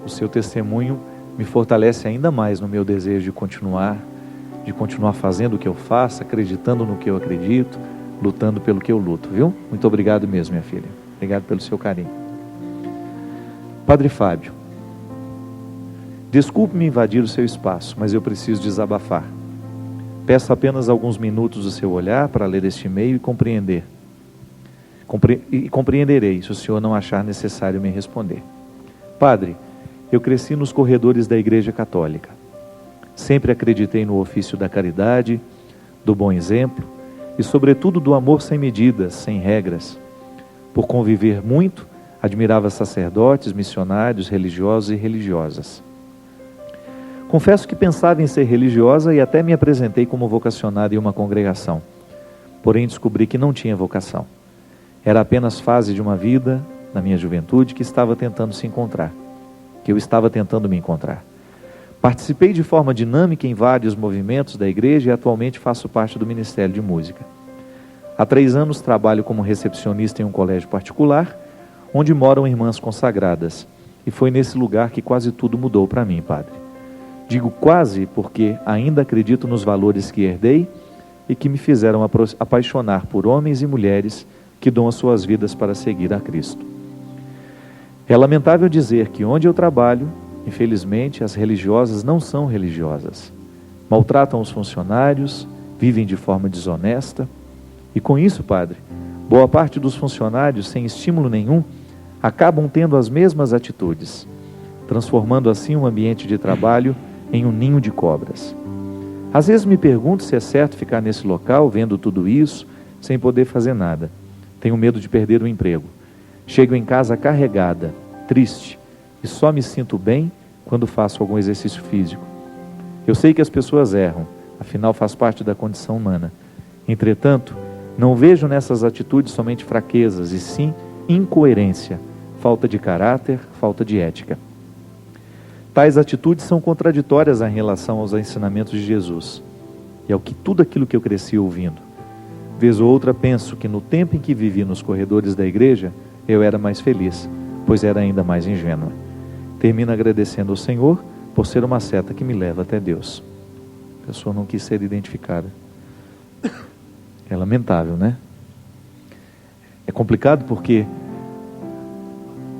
o seu testemunho me fortalece ainda mais no meu desejo de continuar fazendo o que eu faço, acreditando no que eu acredito, lutando pelo que eu luto, viu? Muito obrigado mesmo, minha filha. Obrigado pelo seu carinho. Padre Fábio, desculpe-me invadir o seu espaço, mas eu preciso desabafar. Peço apenas alguns minutos do seu olhar para ler este e-mail e compreender. E compreenderei se o senhor não achar necessário me responder. Padre, eu cresci nos corredores da Igreja Católica. Sempre acreditei no ofício da caridade, do bom exemplo e, sobretudo, do amor sem medidas, sem regras. Por conviver muito, admirava sacerdotes, missionários, religiosos e religiosas. Confesso que pensava em ser religiosa e até me apresentei como vocacionada em uma congregação. Porém, descobri que não tinha vocação. Era apenas fase de uma vida, na minha juventude, que eu estava tentando me encontrar. Participei de forma dinâmica em vários movimentos da igreja e atualmente faço parte do Ministério de Música. Há 3 anos trabalho como recepcionista em um colégio particular, onde moram irmãs consagradas. E foi nesse lugar que quase tudo mudou para mim, Padre. Digo quase porque ainda acredito nos valores que herdei e que me fizeram apaixonar por homens e mulheres que dão as suas vidas para seguir a Cristo. É lamentável dizer que onde eu trabalho, infelizmente, as religiosas não são religiosas. Maltratam os funcionários, vivem de forma desonesta. E com isso, Padre, boa parte dos funcionários, sem estímulo nenhum, acabam tendo as mesmas atitudes, transformando assim um ambiente de trabalho em um ninho de cobras. Às vezes me pergunto se é certo ficar nesse local, vendo tudo isso, sem poder fazer nada. Tenho medo de perder o emprego. Chego em casa carregada, triste, e só me sinto bem quando faço algum exercício físico. Eu sei que as pessoas erram, afinal faz parte da condição humana. Entretanto, não vejo nessas atitudes somente fraquezas, e sim incoerência, falta de caráter, falta de ética. Tais atitudes são contraditórias em relação aos ensinamentos de Jesus, e ao que tudo aquilo que eu cresci ouvindo. Vez ou outra penso que no tempo em que vivi nos corredores da igreja, eu era mais feliz, pois era ainda mais ingênua. Termino agradecendo ao Senhor por ser uma seta que me leva até Deus. A pessoa não quis ser identificada. É lamentável, né? É complicado porque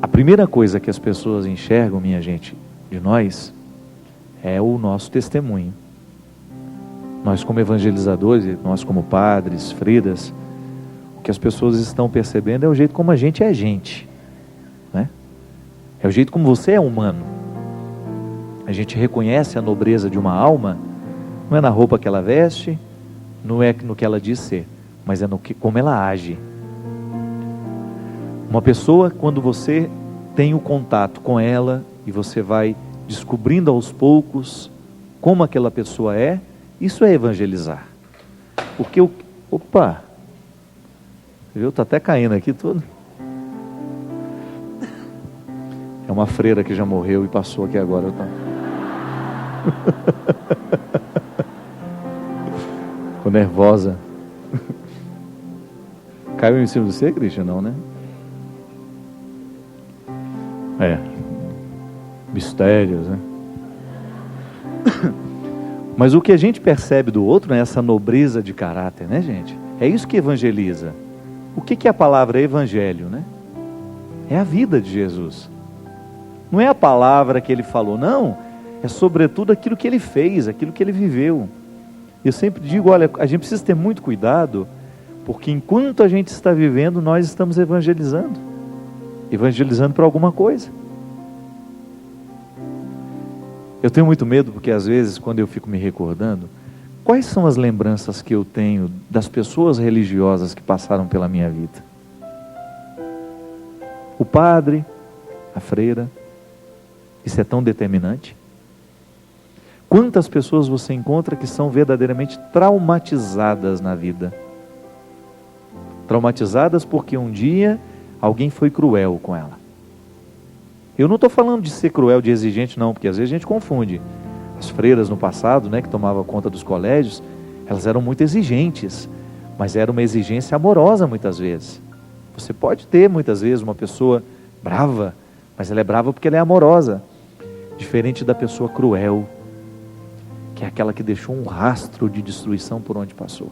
a primeira coisa que as pessoas enxergam, minha gente, de nós, é o nosso testemunho. Nós como evangelizadores, nós como padres, freiras, o que as pessoas estão percebendo é o jeito como a gente é gente, né? É o jeito como você é humano. A gente reconhece a nobreza de uma alma, não é na roupa que ela veste, não é no que ela diz ser, mas é no que, como ela age. Uma pessoa, quando você tem o contato com ela e você vai descobrindo aos poucos como aquela pessoa é, isso é evangelizar. Porque opa, viu? Está até caindo aqui tudo. É uma freira que já morreu e passou aqui agora. Ficou nervosa. Caiu em cima de você, Cristian? Não, né? É. Mistérios, né? Mas o que a gente percebe do outro é essa nobreza de caráter, né, gente? É isso que evangeliza. O que é a palavra evangelho, né? É a vida de Jesus. Não é a palavra que ele falou, não. É sobretudo aquilo que ele fez, aquilo que ele viveu. Eu sempre digo, olha, a gente precisa ter muito cuidado, porque enquanto a gente está vivendo, nós estamos evangelizando. Evangelizando para alguma coisa. Eu tenho muito medo, porque às vezes, quando eu fico me recordando, quais são as lembranças que eu tenho das pessoas religiosas que passaram pela minha vida? O padre, a freira, isso é tão determinante. Quantas pessoas você encontra que são verdadeiramente traumatizadas na vida? Traumatizadas porque um dia alguém foi cruel com ela. Eu não estou falando de ser cruel, de exigente, não, porque às vezes a gente confunde. As freiras no passado, né, que tomavam conta dos colégios, elas eram muito exigentes, mas era uma exigência amorosa muitas vezes. Você pode ter muitas vezes uma pessoa brava, mas ela é brava porque ela é amorosa. Diferente da pessoa cruel, que é aquela que deixou um rastro de destruição por onde passou.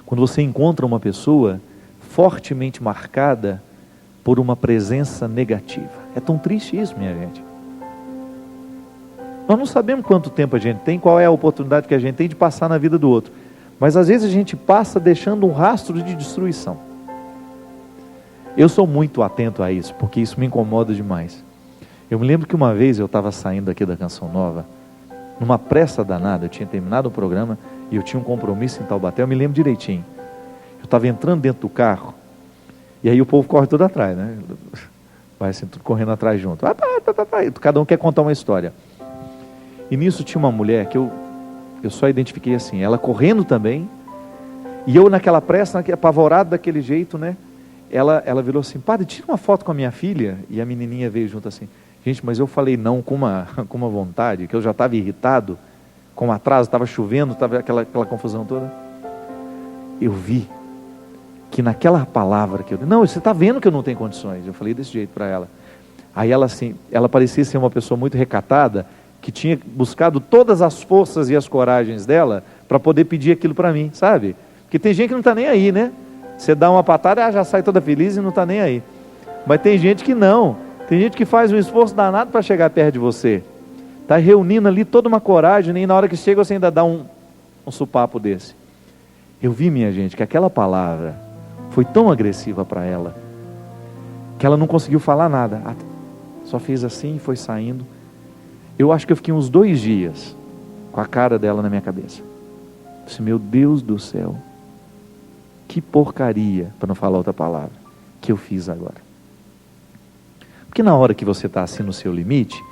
Quando você encontra uma pessoa fortemente marcada por uma presença negativa. É tão triste isso, minha gente. Nós não sabemos quanto tempo a gente tem, qual é a oportunidade que a gente tem de passar na vida do outro. Mas às vezes a gente passa deixando um rastro de destruição. Eu sou muito atento a isso, porque isso me incomoda demais. Eu me lembro que uma vez eu estava saindo aqui da Canção Nova, numa pressa danada, eu tinha terminado o programa e eu tinha um compromisso em Taubaté, eu me lembro direitinho. Eu estava entrando dentro do carro, e aí o povo corre tudo atrás, né? Vai assim, tudo correndo atrás junto. Cada um quer contar uma história. E nisso tinha uma mulher que eu só identifiquei assim, ela correndo também, e eu naquela pressa, apavorado daquele jeito, né? Ela virou assim, padre, tira uma foto com a minha filha, e a menininha veio junto assim, Gente, mas eu falei não com uma vontade, que eu já estava irritado, com atraso, estava chovendo, estava aquela confusão toda. Eu vi que naquela palavra que eu dei, não, você está vendo que eu não tenho condições. Eu falei desse jeito para ela. Aí ela assim, ela parecia ser uma pessoa muito recatada, que tinha buscado todas as forças e as coragens dela para poder pedir aquilo para mim, sabe? Porque tem gente que não está nem aí, né? Você dá uma patada, ela já sai toda feliz e não está nem aí. Mas tem gente que não. Tem gente que faz um esforço danado para chegar perto de você. Está reunindo ali toda uma coragem, e na hora que chega você ainda dá um supapo desse. Eu vi, minha gente, que aquela palavra foi tão agressiva para ela, que ela não conseguiu falar nada. Só fez assim e foi saindo. Eu acho que eu fiquei uns 2 dias com a cara dela na minha cabeça. Eu disse, meu Deus do céu, que porcaria, para não falar outra palavra, que eu fiz agora. Porque na hora que você está assim no seu limite,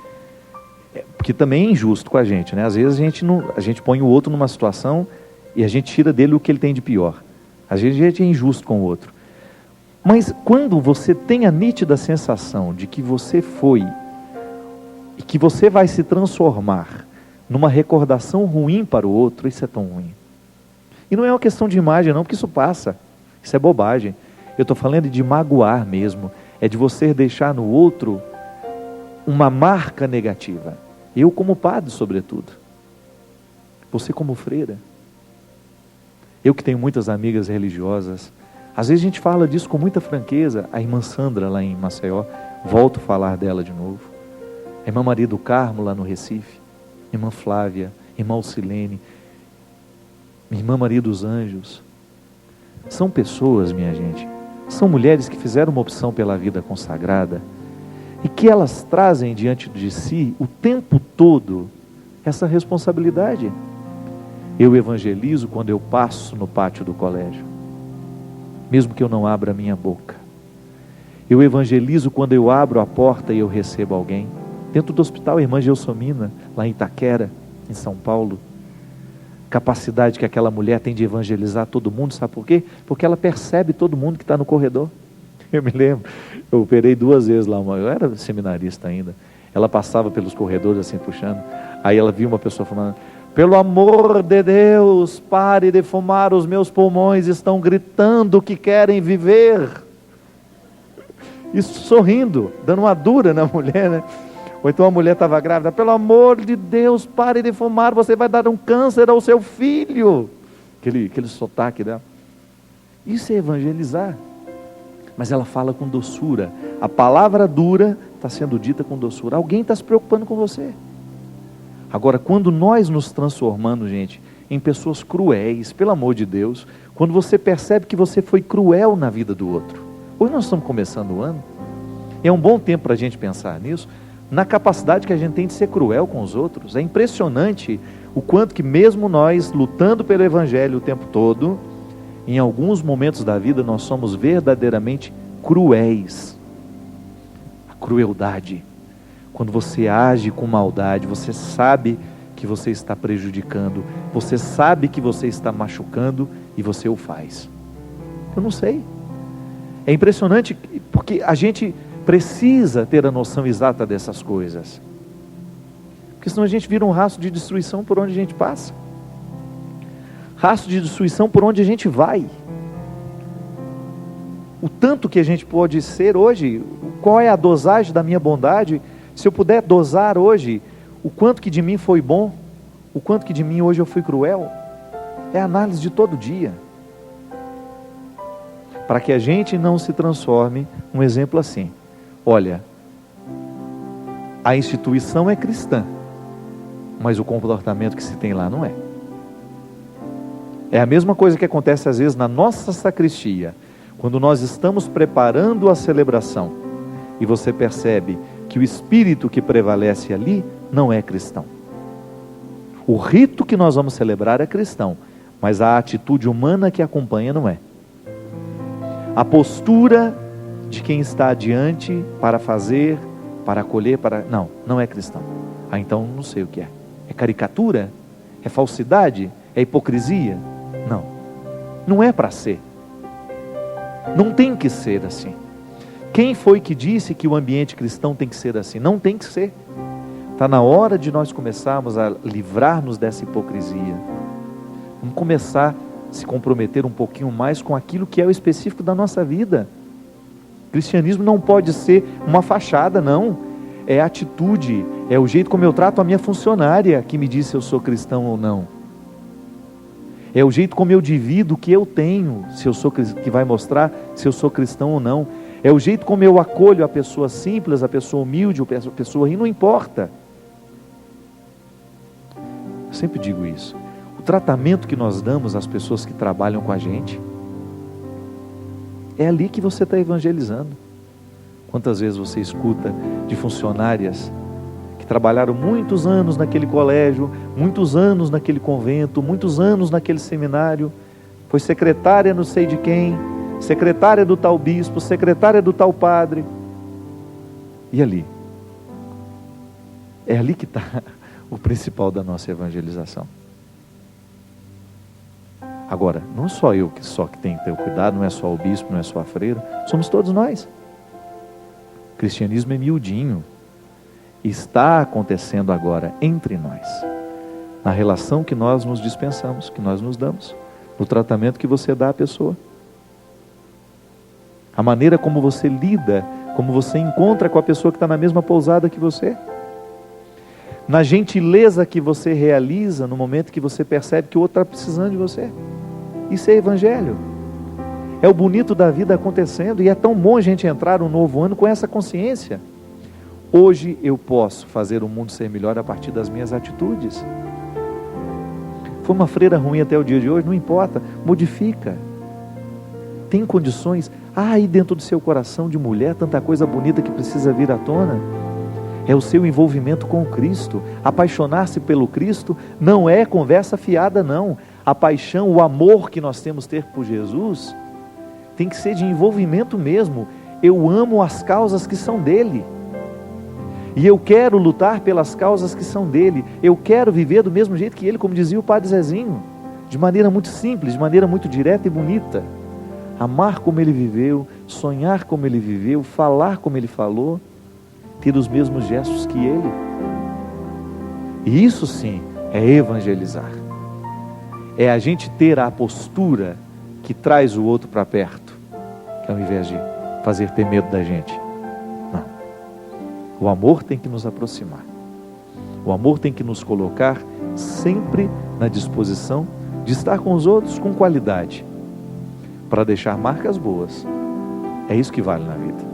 porque também é injusto com a gente, né? Às vezes a gente põe o outro numa situação e a gente tira dele o que ele tem de pior. Às vezes a gente é injusto com o outro. Mas quando você tem a nítida sensação de que você foi e que você vai se transformar numa recordação ruim para o outro, isso é tão ruim. E não é uma questão de imagem não, porque isso passa. Isso é bobagem. Eu estou falando de magoar mesmo. É de você deixar no outro uma marca negativa. Eu como padre, sobretudo. Você como freira. Eu que tenho muitas amigas religiosas, às vezes a gente fala disso com muita franqueza. A irmã Sandra lá em Maceió, volto a falar dela de novo. A irmã Maria do Carmo lá no Recife. Irmã Flávia, irmã Alcilene, irmã Maria dos Anjos. São pessoas, minha gente, são mulheres que fizeram uma opção pela vida consagrada e que elas trazem diante de si o tempo todo essa responsabilidade. Eu evangelizo quando eu passo no pátio do colégio, mesmo que eu não abra a minha boca. Eu evangelizo quando eu abro a porta e eu recebo alguém. Dentro do hospital, a irmã Gelsomina, lá em Itaquera, em São Paulo. Capacidade que aquela mulher tem de evangelizar todo mundo, sabe por quê? Porque ela percebe todo mundo que está no corredor. Eu me lembro, eu operei 2 vezes lá, eu era seminarista ainda. Ela passava pelos corredores assim, puxando. Aí ela viu uma pessoa falando, pelo amor de Deus, pare de fumar, os meus pulmões estão gritando que querem viver. Isso sorrindo, dando uma dura na mulher, né? Ou então a mulher estava grávida, pelo amor de Deus, pare de fumar, você vai dar um câncer ao seu filho. Aquele sotaque dela. Isso é evangelizar. Mas ela fala com doçura. A palavra dura está sendo dita com doçura. Alguém está se preocupando com você. Agora, quando nós nos transformamos, gente, em pessoas cruéis, pelo amor de Deus, quando você percebe que você foi cruel na vida do outro. Hoje nós estamos começando o ano. É um bom tempo para a gente pensar nisso. Na capacidade que a gente tem de ser cruel com os outros. É impressionante o quanto que mesmo nós, lutando pelo Evangelho o tempo todo, em alguns momentos da vida nós somos verdadeiramente cruéis. A crueldade. Quando você age com maldade, você sabe que você está prejudicando, você sabe que você está machucando e você o faz. Eu não sei. É impressionante porque a gente precisa ter a noção exata dessas coisas. Porque senão a gente vira um rastro de destruição por onde a gente passa. Rastro de destruição por onde a gente vai. O tanto que a gente pode ser hoje, qual é a dosagem da minha bondade? Se eu puder dosar hoje, o quanto que de mim foi bom, o quanto que de mim hoje eu fui cruel, é análise de todo dia. Para que a gente não se transforme um exemplo assim. Olha, a instituição é cristã, mas o comportamento que se tem lá não é. É a mesma coisa que acontece às vezes na nossa sacristia, quando nós estamos preparando a celebração e você percebe que o espírito que prevalece ali não é cristão. O rito que nós vamos celebrar é cristão, mas a atitude humana que acompanha não é. A postura de quem está adiante para fazer, para acolher, não é cristão. Então não sei o que é. É caricatura? É falsidade? É hipocrisia? Não é para ser. Não tem que ser assim. Quem foi que disse que o ambiente cristão tem que ser assim? Não tem que ser. Está na hora de nós começarmos a livrar-nos dessa hipocrisia. Vamos começar a se comprometer um pouquinho mais com aquilo que é o específico da nossa vida. O cristianismo não pode ser uma fachada, não. É atitude, é o jeito como eu trato a minha funcionária que me diz se eu sou cristão ou não. É o jeito como eu divido o que eu tenho, que vai mostrar se eu sou cristão ou não. É o jeito como eu acolho a pessoa simples, a pessoa humilde, a pessoa rindo, não importa. Eu sempre digo isso. O tratamento que nós damos às pessoas que trabalham com a gente, é ali que você está evangelizando. Quantas vezes você escuta de funcionárias que trabalharam muitos anos naquele colégio, muitos anos naquele convento, muitos anos naquele seminário, foi secretária não sei de quem, secretária do tal bispo, secretária do tal padre. E ali? É ali que está o principal da nossa evangelização. Agora, não só eu que tenho que ter o cuidado, não é só o bispo, não é só a freira, somos todos nós. O cristianismo é miudinho. Está acontecendo agora entre nós, na relação que nós nos dispensamos, que nós nos damos, no tratamento que você dá à pessoa, a maneira como você lida, como você encontra com a pessoa que está na mesma pousada que você, na gentileza que você realiza no momento que você percebe que o outro está precisando de você. Isso é evangelho. É o bonito da vida acontecendo, e é tão bom a gente entrar no novo ano com essa consciência. Hoje eu posso fazer o mundo ser melhor a partir das minhas atitudes. Foi uma freira ruim até o dia de hoje, não importa, modifica. Tem condições, aí dentro do seu coração de mulher, tanta coisa bonita que precisa vir à tona. É o seu envolvimento com o Cristo. Apaixonar-se pelo Cristo não é conversa fiada, não. A paixão, o amor que nós temos ter por Jesus, tem que ser de envolvimento mesmo. Eu amo as causas que são dele. E eu quero lutar pelas causas que são dele. Eu quero viver do mesmo jeito que ele, como dizia o Padre Zezinho. De maneira muito simples, de maneira muito direta e bonita. Amar como ele viveu, sonhar como ele viveu, falar como ele falou, ter os mesmos gestos que ele. E isso sim é evangelizar. É a gente ter a postura que traz o outro para perto, ao invés de fazer ter medo da gente. Não. O amor tem que nos aproximar. O amor tem que nos colocar sempre na disposição de estar com os outros com qualidade, para deixar marcas boas. É isso que vale na vida.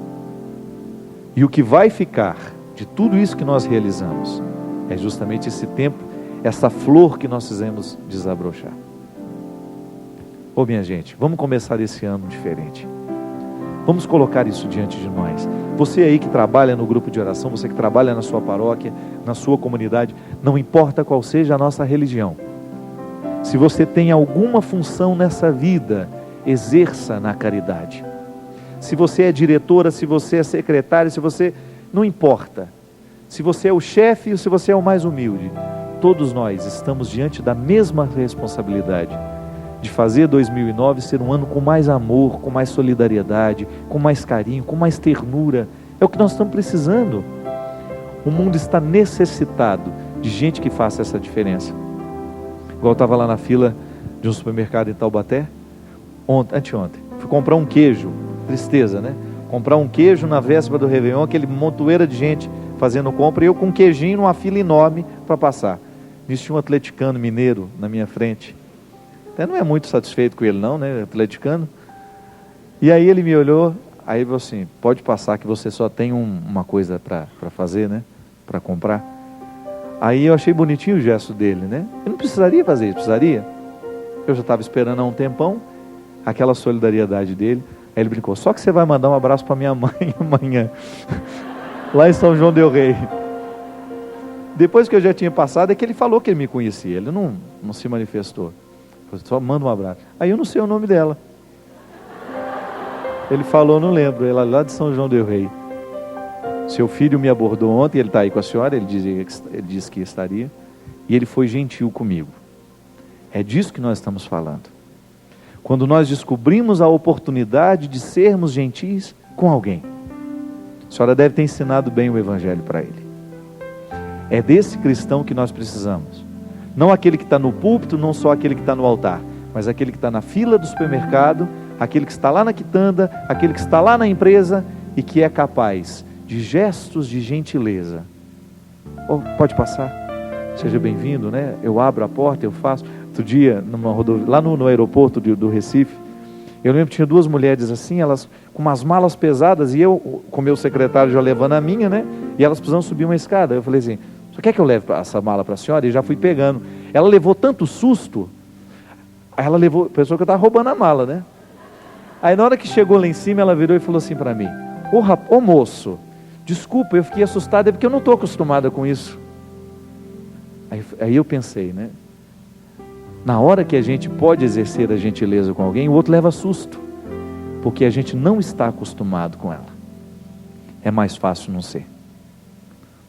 E o que vai ficar de tudo isso que nós realizamos é justamente esse tempo, essa flor que nós fizemos desabrochar. Ô minha gente, vamos começar esse ano diferente. Vamos colocar isso diante de nós. Você aí que trabalha no grupo de oração, você que trabalha na sua paróquia, na sua comunidade, não importa qual seja a nossa religião. Se você tem alguma função nessa vida, exerça na caridade. Se você é diretora, se você é secretária, se você... não importa. Se você é o chefe ou se você é o mais humilde. Todos nós estamos diante da mesma responsabilidade de fazer 2009 ser um ano com mais amor, com mais solidariedade, com mais carinho, com mais ternura. É o que nós estamos precisando. O mundo está necessitado de gente que faça essa diferença. Igual eu estava lá na fila de um supermercado em Taubaté, anteontem, fui comprar um queijo, tristeza, né? Comprar um queijo na véspera do Réveillon, aquele montoeira de gente fazendo compra, e eu com um queijinho numa fila enorme para passar. Nisso tinha um atleticano mineiro na minha frente. Até não é muito satisfeito com ele não, né, atleticano. E aí ele me olhou, aí ele falou assim, pode passar que você só tem uma coisa para fazer, né, para comprar. Aí eu achei bonitinho o gesto dele, né? Eu não precisaria fazer isso, precisaria? Eu já estava esperando há um tempão, aquela solidariedade dele. Aí ele brincou, só que você vai mandar um abraço para minha mãe amanhã, lá em São João del Rei. Depois que eu já tinha passado, é que ele falou que ele me conhecia, ele não se manifestou. Só manda um abraço. Aí eu não sei o nome dela. Ele falou, não lembro, ela lá de São João del Rei. Seu filho me abordou ontem, ele está aí com a senhora, ele disse que estaria, e ele foi gentil comigo. É disso que nós estamos falando. Quando nós descobrimos a oportunidade de sermos gentis com alguém, A senhora deve ter ensinado bem o evangelho para ele. É desse cristão que nós precisamos. Não aquele que está no púlpito, não só aquele que está no altar, mas aquele que está na fila do supermercado, aquele que está lá na quitanda, aquele que está lá na empresa e que é capaz de gestos de gentileza. Oh, pode passar, seja bem-vindo, né? Eu abro a porta, eu faço. Outro dia, lá no aeroporto do Recife, eu lembro que tinha duas mulheres assim, elas com umas malas pesadas, e eu, com meu secretário já levando a minha, né? E elas precisam subir uma escada. Eu falei assim, você quer que eu leve essa mala para a senhora? E já fui pegando. Ela levou tanto susto, ela levou, pensou que eu estava roubando a mala, né? Aí na hora que chegou lá em cima, ela virou e falou assim para mim, ô moço, desculpa, eu fiquei assustada, é porque eu não estou acostumada com isso. Aí eu pensei, né? Na hora que a gente pode exercer a gentileza com alguém, o outro leva susto, porque a gente não está acostumado com ela. É mais fácil não ser,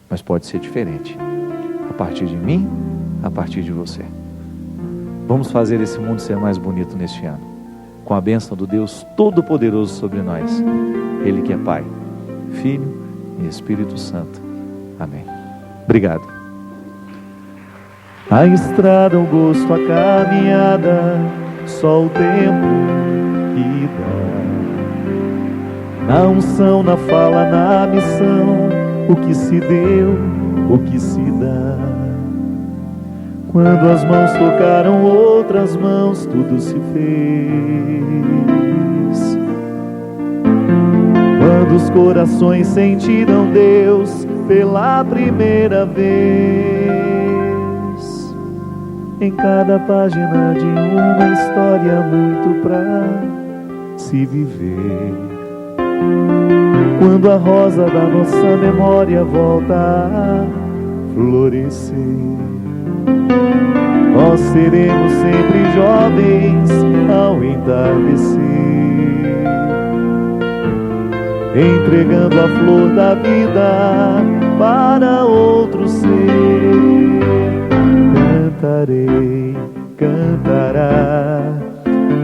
mas pode ser diferente, a partir de mim, a partir de você. Vamos fazer esse mundo ser mais bonito neste ano, com a bênção do Deus Todo-Poderoso sobre nós, Ele que é Pai, Filho e Espírito Santo. Amém. Obrigado. A estrada, o gosto, a caminhada, só o tempo que dá. Na unção, na fala, na missão, o que se deu, o que se dá. Quando as mãos tocaram outras mãos, tudo se fez. Quando os corações sentiram Deus pela primeira vez. Em cada página de uma história, muito pra se viver. Quando a rosa da nossa memória volta a florescer, nós seremos sempre jovens ao entardecer, entregando a flor da vida para outro ser. Cantarei,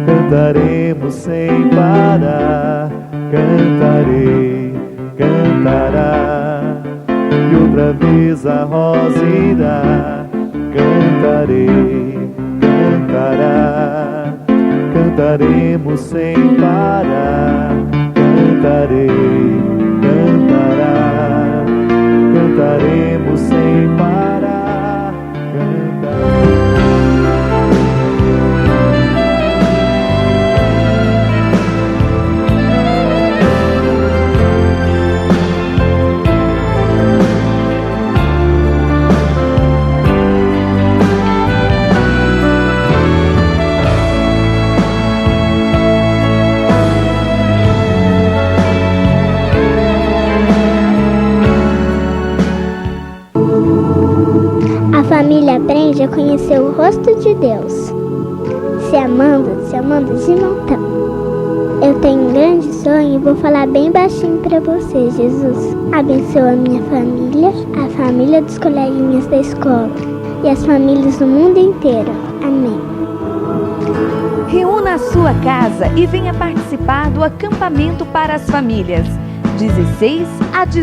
cantaremos sem parar. Cantarei, cantará, e outra vez a rosa irá. Cantarei, cantaremos sem parar. Cantarei, cantaremos sem parar. A família aprende a conhecer o rosto de Deus, se amando de montão. Eu tenho um grande sonho e vou falar bem baixinho para você, Jesus. Abençoa a minha família, a família dos coleguinhas da escola e as famílias do mundo inteiro. Amém. Reúna a sua casa e venha participar do acampamento para as famílias, 16 a 18.